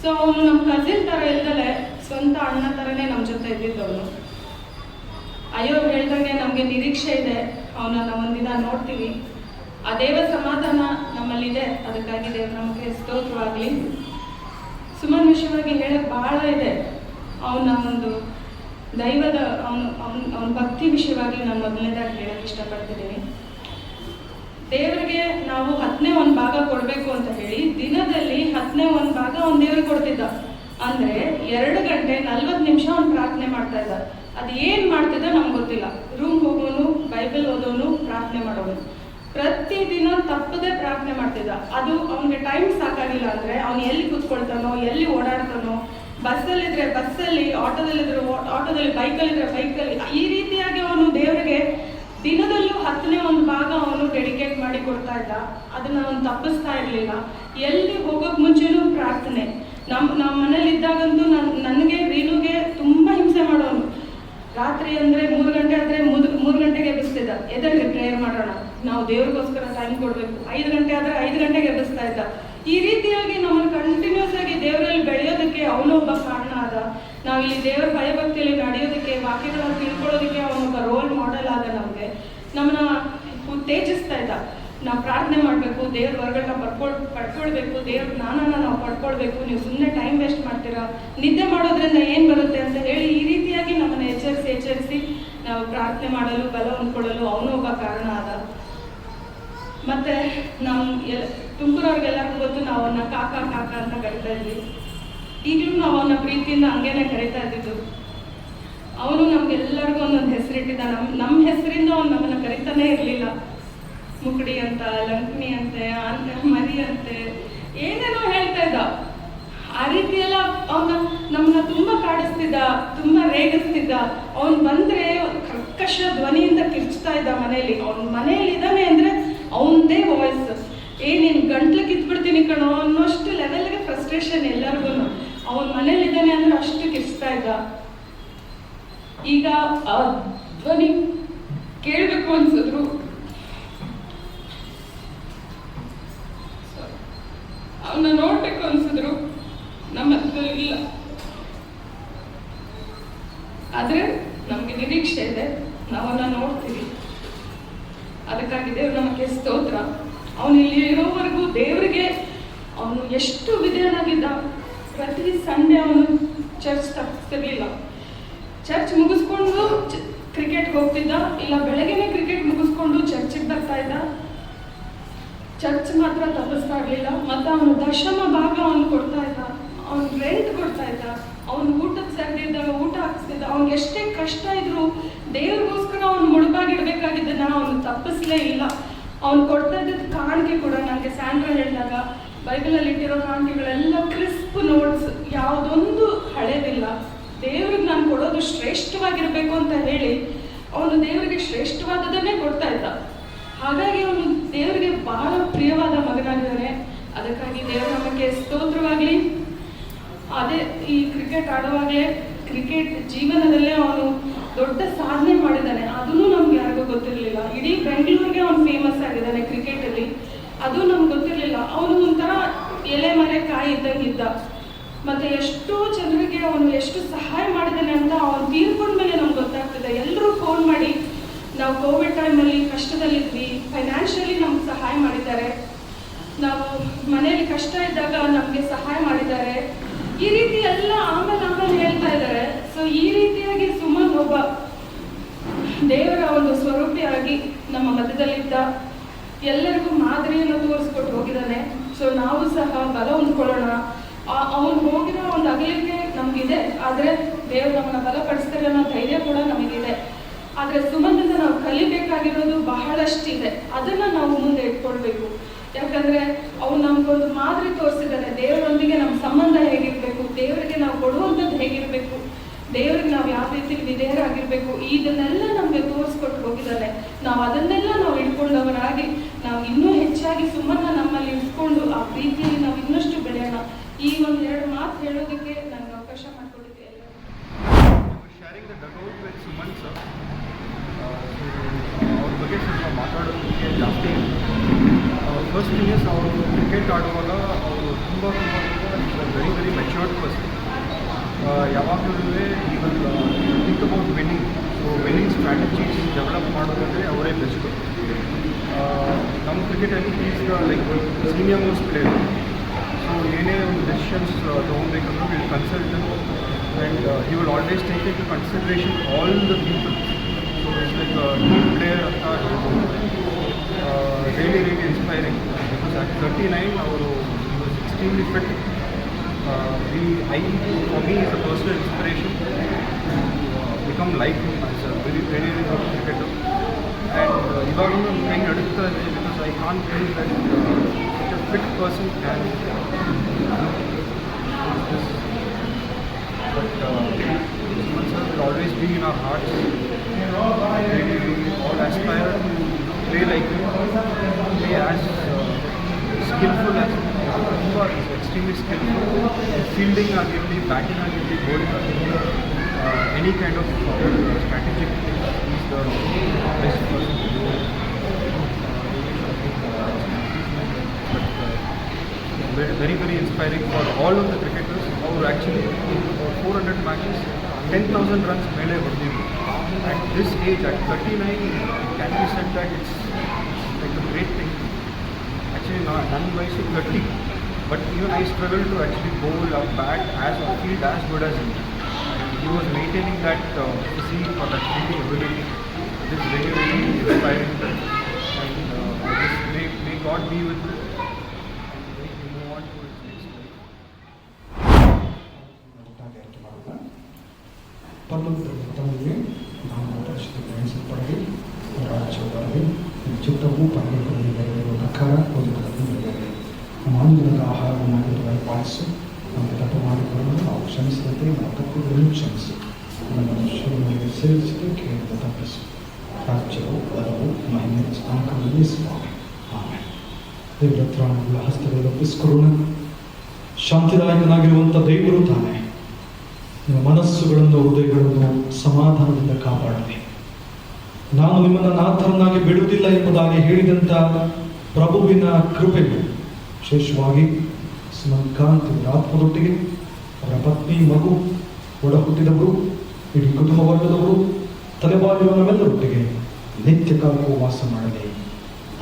ಸೊ ಅವನು ನಮ್ಮ ಕಸಿನ್ ಥರ ಇಲ್ದಲೆ ಸ್ವಂತ ಅಣ್ಣ ಥರನೇ ನಮ್ಮ ಜೊತೆ ಇದ್ದಿದ್ದವನು. ಅಯ್ಯೋ ಹೇಳ್ದಂಗೆ ನಮಗೆ ನಿರೀಕ್ಷೆ ಇದೆ, ಅವನನ್ನು ಒಂದಿನ ನೋಡ್ತೀವಿ. ಆ ದೇವರ ಸಮಾಧಾನ ನಮ್ಮಲ್ಲಿದೆ. ಅದಕ್ಕಾಗಿ ದೇವ್ರ ನಮಗೆ ಸ್ತೋತ್ರವಾಗಲಿ. ಸುಮನ್ ವಿಷಯವಾಗಿ ಹೇಳಕ್ಕೆ ಭಾಳ ಇದೆ. ಅವನ ಒಂದು ದೈವದ ಅವನ ಭಕ್ತಿ ವಿಷಯವಾಗಿ ನಾನು ಮೊದಲನೇದಾಗಿ ಹೇಳಕ್ಕೆ ಇಷ್ಟಪಡ್ತಿದ್ದೀನಿ. ದೇವರಿಗೆ ನಾವು 10ನೇ ಒಂದು ಭಾಗ ಕೊಡಬೇಕು ಅಂತ ಹೇಳಿ ದಿನದಲ್ಲಿ 10ನೇ ಒಂದು ಭಾಗ ಅವ್ನು ದೇವ್ರಿಗೆ ಕೊಡ್ತಿದ್ದ. ಅಂದ್ರೆ 2 ಗಂಟೆ 40 ನಿಮಿಷ ಅವ್ನು ಪ್ರಾರ್ಥನೆ ಮಾಡ್ತಾ ಇದ್ದ. ಅದು ಏನ್ ಮಾಡ್ತಿದ್ದ ನಮ್ಗೆ ಗೊತ್ತಿಲ್ಲ. ರೂಮ್ ಹೋಗೋನು, ಬೈಬಲ್ ಓದೋನು, ಪ್ರಾರ್ಥನೆ ಮಾಡೋನು, ಪ್ರತಿದಿನ ತಪ್ಪದೆ ಪ್ರಾರ್ಥನೆ ಮಾಡ್ತಿದ್ದ. ಅದು ಅವನಿಗೆ ಟೈಮ್ ಸಾಕಾಗಿಲ್ಲ ಅಂದ್ರೆ ಅವ್ನು ಎಲ್ಲಿ ಕೂತ್ಕೊಳ್ತಾನೋ, ಎಲ್ಲಿ ಓಡಾಡ್ತಾನೋ, ಬಸ್ಸಲ್ಲಿದ್ರೆ ಬಸ್ಸಲ್ಲಿ, ಆಟೋದಲ್ಲಿದ್ರೆ ಆಟೋದಲ್ಲಿ, ಬೈಕಲ್ಲಿದ್ರೆ ಬೈಕಲ್ಲಿ, ಈ ರೀತಿಯಾಗಿ ಅವನು ದೇವರಿಗೆ ದಿನದಲ್ಲೂ 10ನೇ ಒಂದು ಭಾಗ ಅವನು ಡೆಡಿಕೇಟ್ ಮಾಡಿ ಕೊಡ್ತಾ ಇದ್ದ. ಅದನ್ನ ಅವನು ತಪ್ಪಿಸ್ತಾ ಇರ್ಲಿಲ್ಲ. ಎಲ್ಲಿ ಹೋಗೋಕ್ ಮುಂಚೆನೂ ಪ್ರಾರ್ಥನೆ. ನಮ್ಮ ಮನೇಲಿ ಇದ್ದಾಗಂತೂ ನನಗೆ ರೀನುಗೆ ತುಂಬಾ ಹಿಂಸೆ ಮಾಡೋನು. ರಾತ್ರಿ ಅಂದ್ರೆ 3 ಗಂಟೆ ಆದ್ರೆ 3 ಗಂಟೆಗೆ ಎಬ್ಬಿಸ್ತಿದ್ದ. ಎದ್ದೇಳಿ ಪ್ರೇಯರ್ ಮಾಡೋಣ, ನಾವು ದೇವ್ರಿಗೋಸ್ಕರ ಟೈಮ್ ಕೊಡ್ಬೇಕು. 5 ಗಂಟೆ ಆದ್ರೆ 5 ಗಂಟೆಗೆ ಎಬ್ಬಿಸ್ತಾ ಇದ್ದ. ಈ ರೀತಿಯಾಗಿ ನಮ್ಮನ್ನು ಕಂಟಿನ್ಯೂಸ್ ಆಗಿ ದೇವರಲ್ಲಿ ಬೆಳೆಯೋದಕ್ಕೆ ಅವನು ಒಬ್ಬ ಕಾರಣ ಆದ. ನಾವು ಇಲ್ಲಿ ದೇವರ ಭಯಭಕ್ತಿಯಲ್ಲಿ ನಡೆಯೋದಕ್ಕೆ, ವಾಕ್ಯಗಳನ್ನು ತಿಳ್ಕೊಳ್ಳೋದಕ್ಕೆ ಅವನೊಬ್ಬ ರೋಲ್ ಮಾಡೆಲ್ ಆದ. ನಮ್ಮನ್ನ ಉತ್ತೇಜಿಸ್ತಾ ಇದ್ದ. ನಾವು ಪ್ರಾರ್ಥನೆ ಮಾಡಬೇಕು, ದೇವ್ರ ವರ್ಗಳನ್ನ ಪಡ್ಕೊಳ್ಬೇಕು, ದೇವ್ರ ಜ್ಞಾನನ ನಾವು ಪಡ್ಕೊಳ್ಬೇಕು, ನೀವು ಸುಮ್ಮನೆ ಟೈಮ್ ವೇಸ್ಟ್ ಮಾಡ್ತೀರಾ, ನಿದ್ದೆ ಮಾಡೋದ್ರಿಂದ ಏನು ಬರುತ್ತೆ ಅಂತ ಹೇಳಿ ಈ ರೀತಿಯಾಗಿ ನಮ್ಮನ್ನು ಎಚ್ಚರಿಸಿ ನಾವು ಪ್ರಾರ್ಥನೆ ಮಾಡಲು, ಬಲ ಹೊಂದ್ಕೊಳ್ಳಲು ಅವನು ಒಬ್ಬ ಕಾರಣ ಆದ. ಮತ್ತೆ ತುಮಕೂರವ್ರಿಗೆಲ್ಲರಿಗೂ ಗೊತ್ತು, ನಾವು ಅವನ್ನ ಕಾಕ ಅಂತ ಕರಿತಾ ಇದ್ವಿ. ಈಗಲೂ ನಾವು ಅವನ ಪ್ರೀತಿಯಿಂದ ಹಂಗೇನೆ ಕರಿತಾ ಇದ್ದಿದ್ದು. ಅವನು ನಮ್ಗೆಲ್ಲರಿಗೂ ಒಂದೊಂದು ಹೆಸರಿಟ್ಟಿದ್ದ. ನಮ್ಮ ಹೆಸರಿಂದ ಅವನು ನಮ್ಮನ್ನ ಕರಿತಾನೆ ಇರಲಿಲ್ಲ. ಮುಕುಡಿ ಅಂತ, ಲಂಕ್ಮಿ ಅಂತೆ, ಮರಿ ಅಂತೆ, ಏನೇನೋ ಹೇಳ್ತಾ ಇದ್ದ. ಆ ರೀತಿ ಎಲ್ಲ ಅವನ ನಮ್ಮನ್ನ ತುಂಬಾ ಕಾಡಿಸ್ತಿದ್ದ, ತುಂಬಾ ರೇಗಿಸ್ತಿದ್ದ. ಅವನು ಬಂದ್ರೆ ಕರ್ಕಶ ಧ್ವನಿಯಿಂದ ಕಿರ್ಚ್ತಾ ಇದ್ದ ಮನೆಯಲ್ಲಿ. ಅವನ ಮನೆಯಲ್ಲಿ ಇದ್ದಾನೆ ಅಂದ್ರೆ ಅವನದೇ ವಾಯ್ಸ್. ನೀನು ಗಂಟ್ಲು ಕಿತ್ಬಿಡ್ತೀನಿ ಕಣೋ ಅನ್ನೋಷ್ಟು ಲೆವೆಲ್ಗೆ ಫ್ರಸ್ಟ್ರೇಷನ್ ಎಲ್ಲರಿಗೂ. ಅವನ ಮನೇಲಿ ಇದ್ದಾನೆ ಅಂದ್ರೆ ಅಷ್ಟು ಕಿರ್ಚ್ತಾ ಇದ್ದ. ಈಗ ಆ ಧ್ವನಿ ಕೇಳಬೇಕು ಅನ್ಸಿದ್ರು, ಅವನ್ನ ನೋಡ್ಬೇಕು ಅನ್ಸಿದ್ರು ನಮ್ಮ ಹತ್ರ ಇಲ್ಲ. ಆದ್ರೆ ನಮ್ಗೆ ನಿರೀಕ್ಷೆ ಇದೆ, ನಾವನ್ನ ನೋಡ್ತೀವಿ. ಅದಕ್ಕಾಗಿ ದೇವ್ರು ನಮಗೆ ಸ್ತೋತ್ರ. ಅವನು ಇಲ್ಲಿ ಇರೋವರೆಗೂ ದೇವರಿಗೆ ಅವನು ಎಷ್ಟು ವಿಧೇಯನಾಗಿದ್ದ. ಪ್ರತಿ ಸಂಡೇ ಅವನು ಚರ್ಚ್ ತಪ್ಪಿಸ್ತಿರ್ಲಿಲ್ಲ. ಚರ್ಚ್ ಮುಗಿಸ್ಕೊಂಡು ಕ್ರಿಕೆಟ್ ಹೋಗ್ತಿದ್ದ, ಇಲ್ಲ ಬೆಳಗ್ಗೆನೆ ಕ್ರಿಕೆಟ್ ಮುಗಿಸ್ಕೊಂಡು ಚರ್ಚಿಗೆ ಬರ್ತಾ ಇದ್ದ. ಚರ್ಚ್ ಮಾತ್ರ ತಪ್ಪಿಸ್ತಾ ಇರ್ಲಿಲ್ಲ. ಮತ್ತೆ ಅವನು ದಶಮ ಭಾಗ ಅವನು ಕೊಡ್ತಾ ಇದ್ದ, ಅವನು ರೆಂಟ್ ಕೊಡ್ತಾ ಇದ್ದ, ಅವನು ಊಟಕ್ಕೆ ಸರಿದಿದ್ದಾಗ ಊಟ ಹಾಕಿಸ್ತಿದ್ದ. ಅವ್ನಿಗೆ ಎಷ್ಟೇ ಕಷ್ಟ ಇದ್ರು ದೇವ್ರಿಗೋಸ್ಕರ ಅವನು ಮುಳುಗಾಗಿಡ್ಬೇಕಾಗಿದ್ದನ್ನ ಅವನು ತಪ್ಪಿಸ್ಲೇ ಇಲ್ಲ. ಅವ್ನು ಕೊಡ್ತಾ ಇದ್ದ ಕಾಣಿಕೆ ಕೂಡ, ನನಗೆ ಸ್ಯಾಂಡ್ರಾ ಹೇಳಿದಾಗ ಬೈಬಲಲ್ಲಿ ಇಟ್ಟಿರೋ ಕಾಣಿಕೆಗಳೆಲ್ಲ ಕ್ರಿಸ್ಪ್ ನೋಟ್ಸ್, ಯಾವುದೊಂದು ಹಳೇದಿಲ್ಲ. ದೇವ್ರಿಗೆ ನಾನು ಕೊಡೋದು ಶ್ರೇಷ್ಠವಾಗಿರ್ಬೇಕು ಅಂತ ಹೇಳಿ ಅವನು ದೇವರಿಗೆ ಶ್ರೇಷ್ಠವಾದದನ್ನೇ ಕೊಡ್ತಾ ಇದ್ದ. ಹಾಗಾಗಿ ಅವನು ದೇವರಿಗೆ ಬಹಳ ಪ್ರಿಯವಾದ ಮಗನಾಗಿದ್ದಾನೆ. ಅದಕ್ಕಾಗಿ ದೇವರ ನಮಗೆ ಸ್ತೋತ್ರವಾಗಲಿ. ಅದೇ ಈ ಕ್ರಿಕೆಟ್ ಆಡುವಾಗಲೇ, ಕ್ರಿಕೆಟ್ ಜೀವನದಲ್ಲೇ ಅವನು ದೊಡ್ಡ ಸಾಧನೆ ಮಾಡಿದ್ದಾನೆ. ಅದನ್ನು ನಮ್ಗೆ ಯಾರಿಗೂ ಗೊತ್ತಿರಲಿಲ್ಲ. ಇಡೀ ಬೆಂಗಳೂರಿಗೆ ಅವನು ಫೇಮಸ್ ಆಗಿದ್ದಾನೆ ಕ್ರಿಕೆಟಲ್ಲಿ. ಅದು ನಮ್ಗೆ ಗೊತ್ತಿರಲಿಲ್ಲ. ಅವನು ಒಂಥರ ಎಲೆ ಮರೆ ಕಾಯಿ ಇದ್ದಂಗಿದ್ದ. ಮತ್ತೆ ಎಷ್ಟೋ ಜನರಿಗೆ ಅವನು ಎಷ್ಟು ಸಹಾಯ ಮಾಡಿದ್ದಾನೆ ಅಂತ ಅವನು ತೀರ್ಕೊಂಡ ಮೇಲೆ ನಮ್ಗೆ ಗೊತ್ತಾಗ್ತದೆ. ಎಲ್ಲರೂ ಫೋನ್ ಮಾಡಿ, ನಾವು ಕೋವಿಡ್ ಟೈಮಲ್ಲಿ ಕಷ್ಟದಲ್ಲಿದ್ವಿ, ಫೈನಾನ್ಷಿಯಲಿ ನಮ್ಗೆ ಸಹಾಯ ಮಾಡಿದ್ದಾರೆ, ನಾವು ಮನೆಯಲ್ಲಿ ಕಷ್ಟ ಇದ್ದಾಗ ನಮಗೆ ಸಹಾಯ ಮಾಡಿದ್ದಾರೆ, ಈ ರೀತಿ ಎಲ್ಲ ಆಮೇಲೆ ಹೇಳ್ತಾ ಇದ್ದಾರೆ. ಸೊ ಈ ರೀತಿಯಾಗಿ ಸುಮನ್ ಒಬ್ಬ ದೇವರ ಒಂದು ಸ್ವರೂಪಿಯಾಗಿ ನಮ್ಮ ಮಧ್ಯದಲ್ಲಿದ್ದ, ಎಲ್ಲರಿಗೂ ಮಾದರಿಯನ್ನು ತೋರಿಸ್ಕೊಟ್ಟು ಹೋಗಿದ್ದಾನೆ. ಸೊ ನಾವು ಸಹ ಬಲ ಹೊಂದ್ಕೊಳ್ಳೋಣ. ಅವನು ಹೋಗಿರೋ ಒಂದು ಅಗಲಿಕೆ ನಮಗಿದೆ, ಆದರೆ ದೇವರು ನಮ್ಮನ್ನ ಬಲಪಡಿಸ್ತಾರೆ ಅನ್ನೋ ಧೈರ್ಯ ಕೂಡ ನಮಗಿದೆ. ಆದರೆ ಸುಮನ್ನಿಂದ ನಾವು ಕಲಿಬೇಕಾಗಿರೋದು ಬಹಳಷ್ಟಿದೆ. ಅದನ್ನು ನಾವು ಮುಂದೆ ಇಟ್ಕೊಳ್ಬೇಕು. ಯಾಕಂದರೆ ಅವನು ನಮಗೊಂದು ಮಾದರಿ ತೋರಿಸಿದ್ದಾನೆ. ದೇವರೊಂದಿಗೆ ನಮ್ಮ ಸಂಬಂಧ ಹೇಗಿರಬೇಕು, ದೇವರಿಗೆ ನಾವು ಕೊಡುವಂಥದ್ದು ಹೇಗಿರಬೇಕು, ದೇವರಿಗೆ ನಾವು ಯಾವ ರೀತಿ ವಿಧೇಯರಾಗಿರ್ಬೇಕು, ಇದನ್ನೆಲ್ಲ ನಮಗೆ ತೋರಿಸ್ಕೊಟ್ಟು ಹೋಗಿದ್ದಾನೆ. ನಾವು ಅದನ್ನೆಲ್ಲ ನಾವು ಇಟ್ಕೊಂಡವರಾಗಿ ನಾವು ಇನ್ನೂ ಹೆಚ್ಚಾಗಿ ಸುಮ್ಮನ ನಮ್ಮಲ್ಲಿ ಇಟ್ಕೊಂಡು ಆ ಪ್ರೀತಿಯಲ್ಲಿ ನಾವು ಇನ್ನಷ್ಟು ಬೆಳೆಯೋಣ. ಈ ಒಂದು 2 ಮಾತು ಹೇಳೋದಕ್ಕೆ ನನಗೆ ಅವಕಾಶ ಮಾಡಿಕೊಟ್ಟಿದ್ದೆ. ಅವ್ರ ಬಗ್ಗೆ ಸ್ವಲ್ಪ ಮಾತಾಡೋದಕ್ಕೆ ಜಾಸ್ತಿ. ಫಸ್ಟ್ ಥಿಂಗ್ ಇಸ್, ಅವರು ಕ್ರಿಕೆಟ್ ಆಡುವಾಗ ಅವರು ತುಂಬ ವೆರಿ ವೆರಿ ಮೆಚ್ಯೂರ್ಡ್ ಪರ್ಸನ್. ಯಾವಾಗಲೂ even think about winning. So winning strategies develop ಮಾಡೋದಂದರೆ ಅವರೇ ಬೆಸ್ಟು. ನಮ್ಮ ಕ್ರಿಕೆಟಲ್ಲಿ is like senior most player. So ಏನೇ ಒಂದು ಡೆಸಿಷನ್ಸ್ ತೊಗೊಬೇಕಂದ್ರೂ will consult and he will always take into consideration all the people. So it's like team player ಅಂತ ಹೇಳ್ಬೋದು. really inspiring because at 39 he was extremely fit. For me is a personal inspiration to become like him as a very good cricketer. And ಇವಾಗಲೂ ನನ್ನ ಕೈ ನಡುತ್ತಾ ಇದೆ because I can't believe that such a fit person can do this. But Suman sir will always be in our hearts. We all aspire to play like him, play as skillful as Kumar is extremely skillful. Fielding arguably, batting arguably, bowling arguably, any kind of strategic thing, he's the best person to do it. But very inspiring for all of the cricketers who are actually in 400 matches, 10,000 runs mele ಹೊಡೆದಿದ್ರು. At this age, at 39, it can be said that it's like a great thing. Actually, ನನ್ನ ವಯಸ್ಸು 30, but even I struggle to actually bowl or bat as or field as good as him. He was maintaining that physique or that fielding ability. It is very inspiring. And I just may God be with him and may he move on to his next life. ಪರ್ವತದಲ್ಲಿ ನಾವು ಪರಿಸ್ಥಿತಿ ಎಣಿಸಲ್ಪಡಲಿ ರಾಜ್ಯದಲ್ಲಿ ಚಿತ್ತವು ಪರ್ವತದಲ್ಲಿ ಬೆಳೆದಿರುವ ಪ್ರಕಾರ ಓದಿಗಳನ್ನು ಬೆಳೆಯಲಿ ಮಾನವನ ಆಹಾರವನ್ನಾಗಿ ದಯಪಾಲಿಸು ನಮಗೆ ತಪ್ಪು ಮಾಡಿಕೊಂಡು ನಾವು ಕ್ಷಮಿಸಿದಂತೆ ನಾವು ತಪ್ಪುಗಳನ್ನು ಕ್ಷಮಿಸಿ ನಮ್ಮ ಮನುಷ್ಯರನ್ನು ಸೇರಿಸಿದ ಕೇಳಿದ ತಪ್ಪಿಸು ರಾಜ್ಯವು ಬಲವು ಮಹಿಮೆ ಸ್ಥಾನಗಳಲ್ಲಿ ಸ್ವಾಮಿ ಆಮೇಲೆ ದೇವರ ಹತ್ರ ನಮ್ಮ ಹಸ್ತಗಳು ಒಪ್ಪಿಸಿಕೊಳ್ಳೋಣ. ಶಾಂತಿದಾಯಕನಾಗಿರುವಂಥ ದೇವರು ತಾನೇ ನಿಮ್ಮ ಮನಸ್ಸುಗಳನ್ನು ಹೃದಯಗಳನ್ನು ಸಮಾಧಾನದಿಂದ ಕಾಪಾಡಲಿ. ನಾನು ನಿಮ್ಮನ್ನು ನಾಥರನ್ನಾಗಿ ಬಿಡುವುದಿಲ್ಲ ಎಂಬುದಾಗಿ ಹೇಳಿದಂಥ ಪ್ರಭುವಿನ ಕೃಪೆಯು ವಿಶೇಷವಾಗಿ ಸುಮನ್ ಕಾಂತ್ ಆತ್ಮದೊಟ್ಟಿಗೆ ಅವರ ಪತ್ನಿ ಮಗು ಒಡ ಹುಟ್ಟಿದವರು ಇಡೀ ಕುಟುಂಬ ವರ್ಗದವರು ತಲೆಬಾಗಿರುವವರೆಲ್ಲರೊಟ್ಟಿಗೆ ನಿತ್ಯ ಕಾಲಕ್ಕೂ ವಾಸ ಮಾಡಲಿ.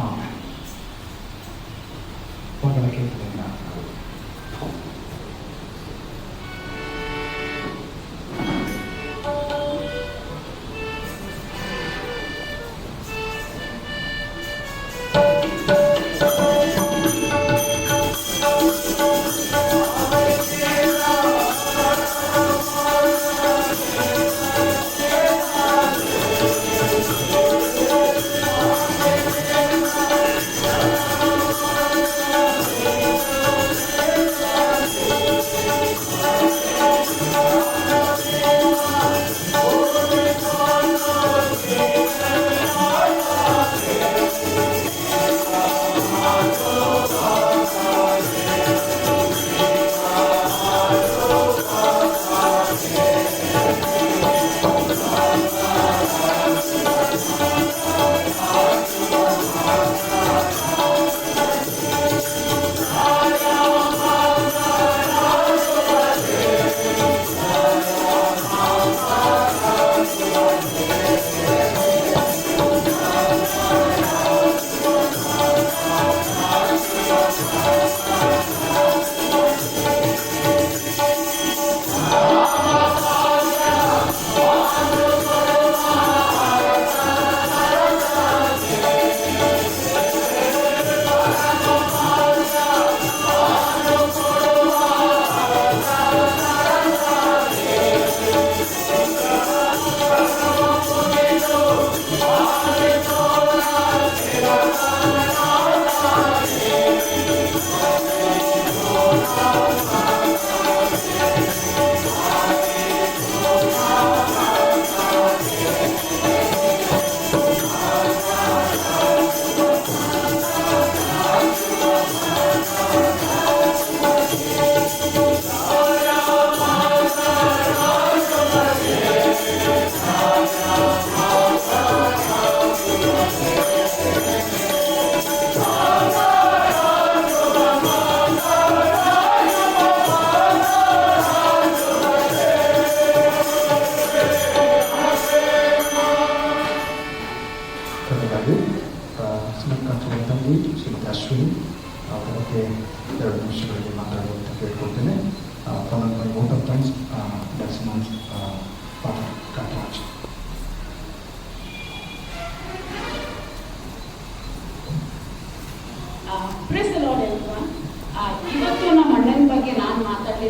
ಆಮೇಲೆ ಮಗಳ ಕೇಳಿದ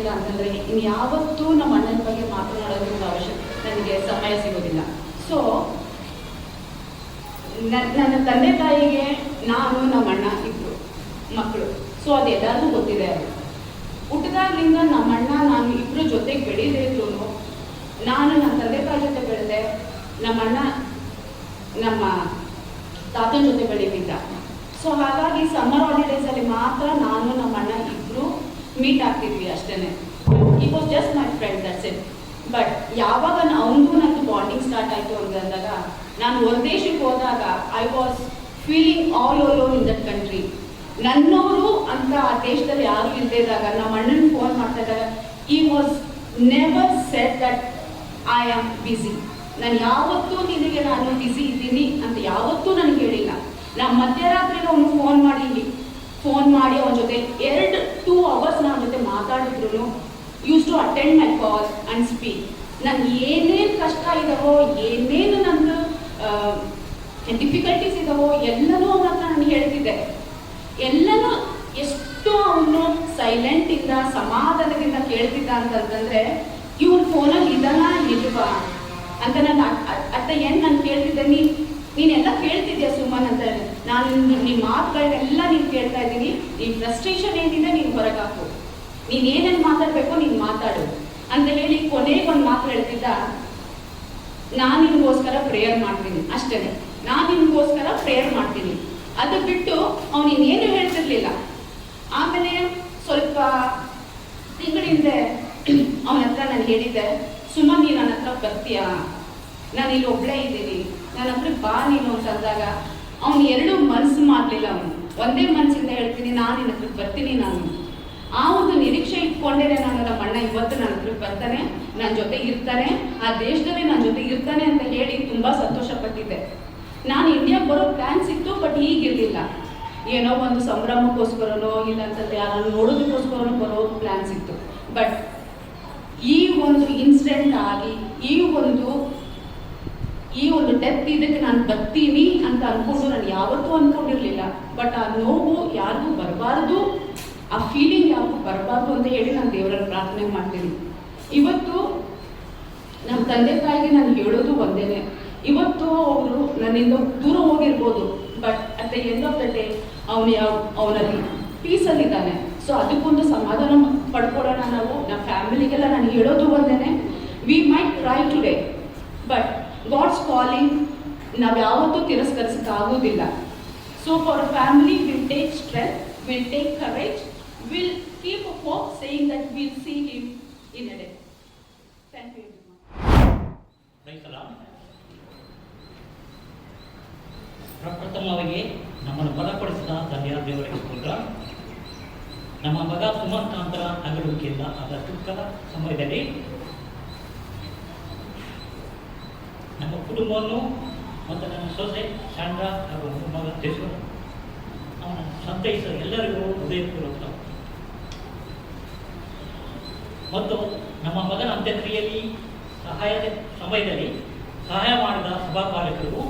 ಮಾಡಿಲ್ಲ ಅಂತಂದರೆ ಇನ್ಯಾವತ್ತೂ ನಮ್ಮ ಅಣ್ಣನ ಬಗ್ಗೆ ಮಾತನಾಡೋದಕ್ಕೆ ನನಗೆ ಸಮಯ ಸಿಗೋದಿಲ್ಲ. ಸೊ ನನ್ನ ತಂದೆ ತಾಯಿಗೆ ನಾನು ನಮ್ಮ ಅಣ್ಣ ಇಬ್ಬರು ಮಕ್ಕಳು. ಸೊ ಅದು ಎಲ್ಲರಿಗೂ ಗೊತ್ತಿದೆ. ಹುಟ್ಟಿದಾಗ್ಲಿಂದ ನಮ್ಮ ಅಣ್ಣ ನಾನು ಇಬ್ಬರು ಜೊತೆಗೆ ಬೆಳೀದೇ ಇದ್ರು ನಾನು ನನ್ನ ತಂದೆ ತಾಯಿ ಜೊತೆ ಬೆಳೆದೆ, ನಮ್ಮ ಅಣ್ಣ ನಮ್ಮ ತಾತನ ಜೊತೆ ಬೆಳೀತಿದ್ದ. ಸೊ ಹಾಗಾಗಿ ಸಮ್ಮರ್ ಹಾಲಿಡೇಸಲ್ಲಿ ಮಾತ್ರ ನಾನು ನಮ್ಮ ಅಣ್ಣ ಇಬ್ಬರು ಮೀಟ್ ಆಗ್ತಿದ್ವಿ ಅಷ್ಟೇ. It was just my friend, that's it. But ಯಾವಾಗ ಅವನಿಗೂ ನಂದು ಬಾಂಡಿಂಗ್ ಸ್ಟಾರ್ಟ್ ಆಯಿತು ಅಂತಂದಾಗ, ನಾನು ಹೊರದೇಶಕ್ಕೆ ಹೋದಾಗ I was feeling all over in that country. ನನ್ನವರು ಅಂತ ಆ ದೇಶದಲ್ಲಿ ಯಾರು ಇಲ್ಲದೇ ಇದ್ದಾಗ ನಮ್ಮ ಅಣ್ಣನ ಫೋನ್ ಮಾಡ್ತಾ ಇದ್ದಾಗ ಈ was never said that I am busy. ನಾನು ಯಾವತ್ತೂ ನಿನಗೆ ನಾನು ಬ್ಯುಸಿ ಇದ್ದೀನಿ ಅಂತ ಯಾವತ್ತೂ ನನಗೆ ಹೇಳಿಲ್ಲ. ನಾನು ಮಧ್ಯರಾತ್ರಿ ಅವನು ಫೋನ್ ಮಾಡಿ ಅವನ ಜೊತೆ 2 hours ಅವನ ಜೊತೆ ಮಾತಾಡಿದ್ರು used to attend my call and speak. ನನಗೆ ಏನೇನು ಕಷ್ಟ ಇದಾವೋ, ಏನೇನು ನನ್ನ ಡಿಫಿಕಲ್ಟೀಸ್ ಇದಾವೋ ಎಲ್ಲನೂ ಅವನ ಹತ್ರ ನಾನು ಹೇಳ್ತಿದ್ದೆ. ಎಲ್ಲನೂ ಎಷ್ಟು ಅವನು ಸೈಲೆಂಟಿಂದ ಸಮಾಧಾನದಿಂದ ಕೇಳ್ತಿದ್ದ ಅಂತಂದರೆ ಇವ್ರ ಫೋನಲ್ಲಿ ಇದನ್ನ ಇಲ್ವಾ ಅಂತ ನಾನು ಅಟ್ ಎಂಡ್ ನಾನು ಕೇಳ್ತಿದ್ದೆ, ನೀನೆಲ್ಲ ಕೇಳ್ತಿದ್ಯಾ ಸುಮನ್ ಅಂತ. ನಾನು ನಿಮ್ಮ ಮಾತುಗಳನ್ನೆಲ್ಲ ನೀನು ಕೇಳ್ತಾ ಇದ್ದೀನಿ, ನಿನ್ನ ಫ್ರಸ್ಟ್ರೇಷನ್ ಏನಿದೆ ನೀನು ಹೊರಗಾಕು, ನೀನು ಏನೇನು ಮಾತಾಡಬೇಕು ನೀನು ಮಾತಾಡು ಅಂತ ಹೇಳಿ ಕೊನೆಗೆ ಒಂದು ಮಾತು ಹೇಳ್ತಿದ್ದ, ನಾನು ನಿನಗೋಸ್ಕರ ಪ್ರೇಯರ್ ಮಾಡ್ತೀನಿ ಅಷ್ಟೇ, ನಾನು ನಿನಗೋಸ್ಕರ ಪ್ರೇಯರ್ ಮಾಡ್ತೀನಿ. ಅದು ಬಿಟ್ಟು ಅವನು ಇನ್ನೇನು ಹೇಳ್ತಿರ್ಲಿಲ್ಲ. ಆಮೇಲೆ ಸ್ವಲ್ಪ ತಿಂಗಳಿಂದ ಅವನ ಹತ್ರ ನಾನು ಹೇಳಿದ್ದೆ, ಸುಮನ್ ನೀನು ನನ್ನ ಹತ್ರ ಬರ್ತೀಯಾ, ನಾನು ಇಲ್ಲಿ ಒಬ್ಬಳೇ ಇದ್ದೀನಿ, ನನ್ನ ಹತ್ರ ಬಾ ನೀನು ಅಂತ ಅಂದಾಗ ಅವನು 2 ಮನಸ್ಸು ಮಾಡಲಿಲ್ಲ. ಅವನು ಒಂದೇ ಮನಸ್ಸಿಂದ ಹೇಳ್ತೀನಿ, ನಾನು ನಿನ್ನ ಹತ್ರ ಬರ್ತೀನಿ. ನಾನು ಆ ಒಂದು ನಿರೀಕ್ಷೆ ಇಟ್ಕೊಂಡೇನೆ ನಾನು ನಮ್ಮ ಅಣ್ಣ ಇವತ್ತು ನನ್ನ ಹತ್ರ ಬರ್ತಾನೆ, ನನ್ನ ಜೊತೆ ಇರ್ತಾನೆ, ಆ ದೇಶದಲ್ಲಿ ನನ್ನ ಜೊತೆ ಇರ್ತಾನೆ ಅಂತ ಹೇಳಿ ತುಂಬ ಸಂತೋಷ ಪಟ್ಟಿದ್ದೆ. ನಾನು ಇಂಡಿಯಾಗೆ ಬರೋ ಪ್ಲ್ಯಾನ್ಸ್ ಇತ್ತು, ಬಟ್ ಈಗಿರಲಿಲ್ಲ. ಏನೋ ಒಂದು ಸಂಭ್ರಮಕ್ಕೋಸ್ಕರನೋ ಇಲ್ಲಂತಂದ್ರೆ ಯಾರನ್ನು ನೋಡೋದಕ್ಕೋಸ್ಕರನೋ ಬರೋ ಪ್ಲ್ಯಾನ್ಸ್ ಇತ್ತು. ಬಟ್ ಈ ಒಂದು ಇನ್ಸಿಡೆಂಟ್ ಆಗಿ ಈ ಒಂದು ಡೆತ್ ಇದಕ್ಕೆ ನಾನು ಬರ್ತೀನಿ ಅಂತ ಅಂದ್ಕೊಂಡು ನಾನು ಯಾವತ್ತೂ ಅಂದ್ಕೊಂಡಿರಲಿಲ್ಲ. ಬಟ್ ಆ ನೋವು ಯಾರಿಗೂ ಬರಬಾರ್ದು, ಆ ಫೀಲಿಂಗ್ ಯಾರಿಗೂ ಬರಬಾರ್ದು ಅಂತ ಹೇಳಿ ನಾನು ದೇವರಲ್ಲಿ ಪ್ರಾರ್ಥನೆ ಮಾಡ್ತೀನಿ. ಇವತ್ತು ನಮ್ಮ ತಂದೆ ತಾಯಿಗೆ ನಾನು ಹೇಳೋದು ಒಂದೇನೆ, ಇವತ್ತು ಅವರು ನನ್ನಿಂದ ದೂರ ಹೋಗಿರ್ಬೋದು, but at the end of the day ಅವನಲ್ಲಿ ಪೀಸಲ್ಲಿದ್ದಾನೆ. ಸೊ ಅದಕ್ಕೊಂದು ಸಮಾಧಾನ ಪಡ್ಕೊಳ್ಳೋಣ ನಾವು. ನಮ್ಮ ಫ್ಯಾಮಿಲಿಗೆಲ್ಲ ನಾನು ಹೇಳೋದು ಒಂದೇನೆ, we might try today but God's calling ನಾವು ಯಾವತ್ತೂ ತಿರಸ್ಕರಿಸೋಕ್ಕಾಗೋದಿಲ್ಲ. So for family will take strength, will take courage, will keep a hope saying that will see him in a day. Thank you. ಪ್ರಪ್ರಥಮವಾಗಿ ನಮ್ಮನ್ನು ಬಲಪಡಿಸಿದ ಧನ್ಯವಾದ ದೇವರಿಗೆ ಸ್ತೋತ್ರ. ನಮ್ಮ ಮಗ ಸುಮಂತಾಂತರ ಅಗಲುವಿಕೆಯಿಂದ ಆದ ದುಃಖದ ಸಮಯದಲ್ಲಿ ನಮ್ಮ ಕುಟುಂಬವನ್ನು ಮತ್ತು ನನ್ನ ಸೊಸೆ ಸ್ಯಾಂಡ್ರಾ ಹಾಗೂ ಮಗ ಯಶು ಅವನ ಸಂತೈಸಿದ ಎಲ್ಲರಿಗೂ ಹೃದಯಪೂರ್ವಕ ಮತ್ತು ನಮ್ಮ ಮಗನ ಅಂತ್ಯಕ್ರಿಯೆಯಲ್ಲಿ ಸಮಯದಲ್ಲಿ ಸಹಾಯ ಮಾಡಿದ ಸಭಾಪಾಲಕರಿಗೂ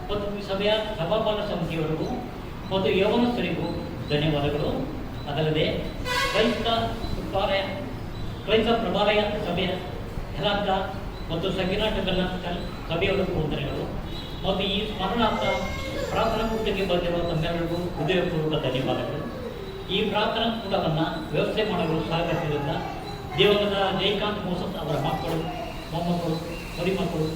ಮತ್ತು ಈ ಸಭೆಯ ಸಭಾಪಾಲಕ ಸಮಿತಿಯವರಿಗೂ ಮತ್ತು ಯೌವನಸ್ಥರಿಗೂ ಧನ್ಯವಾದಗಳು. ಅದಲ್ಲದೆ ಕ್ರೈಸ್ತ ಪ್ರಭಾಲಯ ಸಭೆಯ ಯಲಾಂಕ ಮತ್ತು ಸಗಿನಾಟಕಲ್ಲ ಸಭೆಯವರಿಗೂ ವಂದನೆಗಳು ಮತ್ತು ಈ ಸ್ಮರಣಾರ್ಥ ಪ್ರಾರ್ಥನಾ ಕೂಟಕ್ಕೆ ಬಂದಿರುವ ತಮ್ಮೆಲ್ಲರಿಗೂ ಹೃದಯಪೂರ್ವಕ ಧನ್ಯವಾದಗಳು. ಈ ಪ್ರಾರ್ಥನಾ ಕೂಟವನ್ನು ವ್ಯವಸ್ಥೆ ಮಾಡಲು ಸಹಕರಿಸಿದ್ದರಿಂದ ದೇವರದ ಜಯಕಾಂತ್ ಮೋಸತ್ ಅವರ ಮಕ್ಕಳು, ಮೊಮ್ಮಕ್ಕಳು, ಮರಿಮಕ್ಕಳು,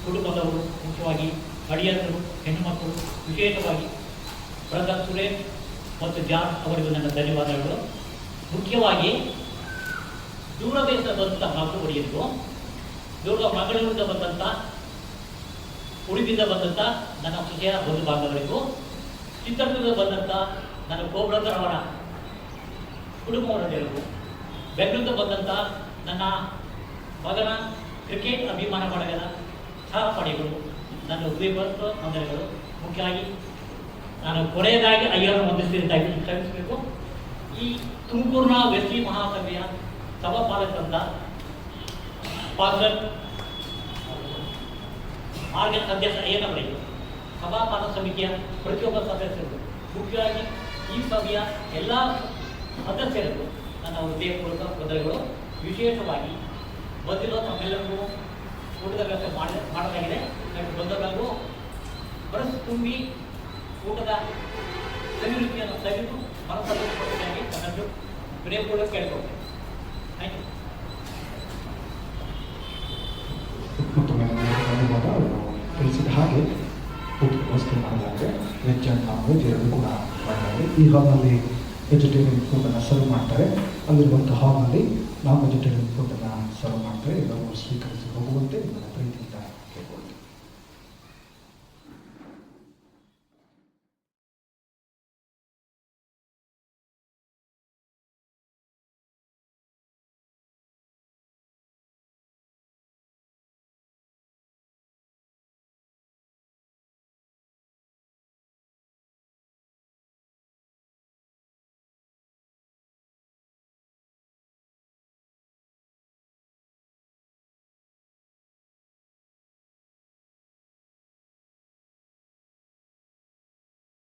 ಕುಟುಂಬದವರು, ಮುಖ್ಯವಾಗಿ ಅಡಿಯರು, ಹೆಣ್ಣುಮಕ್ಕಳು, ವಿಶೇಷವಾಗಿ ಬ್ರದರ್ ಸುರೇಶ್ ಮತ್ತು ಜಾನ್ ಅವರಿಗೂ ನನ್ನ ಧನ್ಯವಾದಗಳು. ಮುಖ್ಯವಾಗಿ ದೂರದೇಶದ ಬಂದಂಥ ಮಕ್ಕಳು ಒಡೆಯರು, ಮಗಳಿಂದ ಬಂದಂಥ ಉಡುಪಿಯಿಂದ ಬಂದಂಥ ನನ್ನ ಸೊಸೆಯ ಬಂಧು ಬಾಂಧವರಿಗೂ, ಚಿತ್ರದುರ್ಗದ ಬಂದಂಥ ನನ್ನ ಕೋಬ್ರದರ್ ಅವರ ಕುಟುಂಬವರಲ್ಲಿಗೂ, ಬೆಂಗಳೂರಿಂದ ಬಂದಂಥ ನನ್ನ ಮಗನ ಕ್ರಿಕೆಟ್ ಅಭಿಮಾನ ಬಳಗದ ಸಹಪಾಠಿಗಳು, ನನ್ನ ಹೃದಯಪೂರ್ವಕ ವಂದನೆಗಳು. ಮುಖ್ಯವಾಗಿ ನಾನು ಕೊನೆಯದಾಗಿ ಅಯ್ಯರನ್ನು ವಂದಿಸಿದ್ದಾಗಿ ಕ್ಷಮಿಸಬೇಕು. ಈ ತುಮಕೂರಿನ ವೆಸ್ಲಿ ಮಹಾಸಭೆಯ ಸಭಾಪಾಲಕರಿಂದ ಪಾಸ್ಟರ್ ಆರ್ಗನ್ ಸದಸ್ಯ ಅಯ್ಯನವರಿಗೆ, ಸಭಾಪಾಲಕ ಸಮಿತಿಯ ಪ್ರತಿಯೊಬ್ಬ ಸದಸ್ಯರು, ಮುಖ್ಯವಾಗಿ ಈ ಸಭೆಯ ಎಲ್ಲ ಸದಸ್ಯರಿಗೂ ನನ್ನ ಹೃದಯಪೂರ್ವಕ ವಂದನೆಗಳು. ವಿಶೇಷವಾಗಿ ಬಂದಿರೋ ತಮ್ಮೆಲ್ಲರಿಗೂ ಊಟದ ವ್ಯವಸ್ಥೆ ಮಾಡಲಾಗಿದೆ. ಬಂದವರಿಗೂ ಮನಸ್ಸು ತುಂಬಿ ಊಟದ ಸವಿರುಚಿಯನ್ನು ಸವಿದು ಮನಸ್ಸಲ್ಲಿ ನನ್ನನ್ನು ಪ್ರೇಮಪೂರ್ವಕ ಕೇಳ್ಕೊಳ್ತೇನೆ. Thank you. ಮತ್ತೊಮ್ಮೆ ಧನ್ಯವಾದ. ಅವರು ತಿಳಿಸಿದ ಹಾಗೆ ಊಟದ ವ್ಯವಸ್ಥೆ ಮಾಡಲಾಗಿದೆ. ವೆಜ್ ಆ್ಯಂಡ್ ನಾನ್ ವೆಜ್ ಎರಡೂ ಕೂಡ ಮಾಡಲಾಗಿದೆ. ಈ ಹಾಲ್ನಲ್ಲಿ ವೆಜಿಟೇರಿಯನ್ ಫುಡ್ಡನ್ನು ಸರ್ವ್ ಮಾಡ್ತಾರೆ. ಅಲ್ಲಿರುವಂಥ ಹಾಲ್ನಲ್ಲಿ ನಾನ್ ವೆಜಿಟೇರಿಯನ್ ಫುಡ್ಡನ್ನು ಸರ್ವ್ ಮಾಡ್ತಾರೆ. ಎಲ್ಲರೂ ಸ್ವೀಕರಿಸಿ ಹೋಗುವಂತೆ ನನ್ನ ಪ್ರೀತಿಯಿಂದ ಕೇಳ್ಕೊಳ್ತೀನಿ.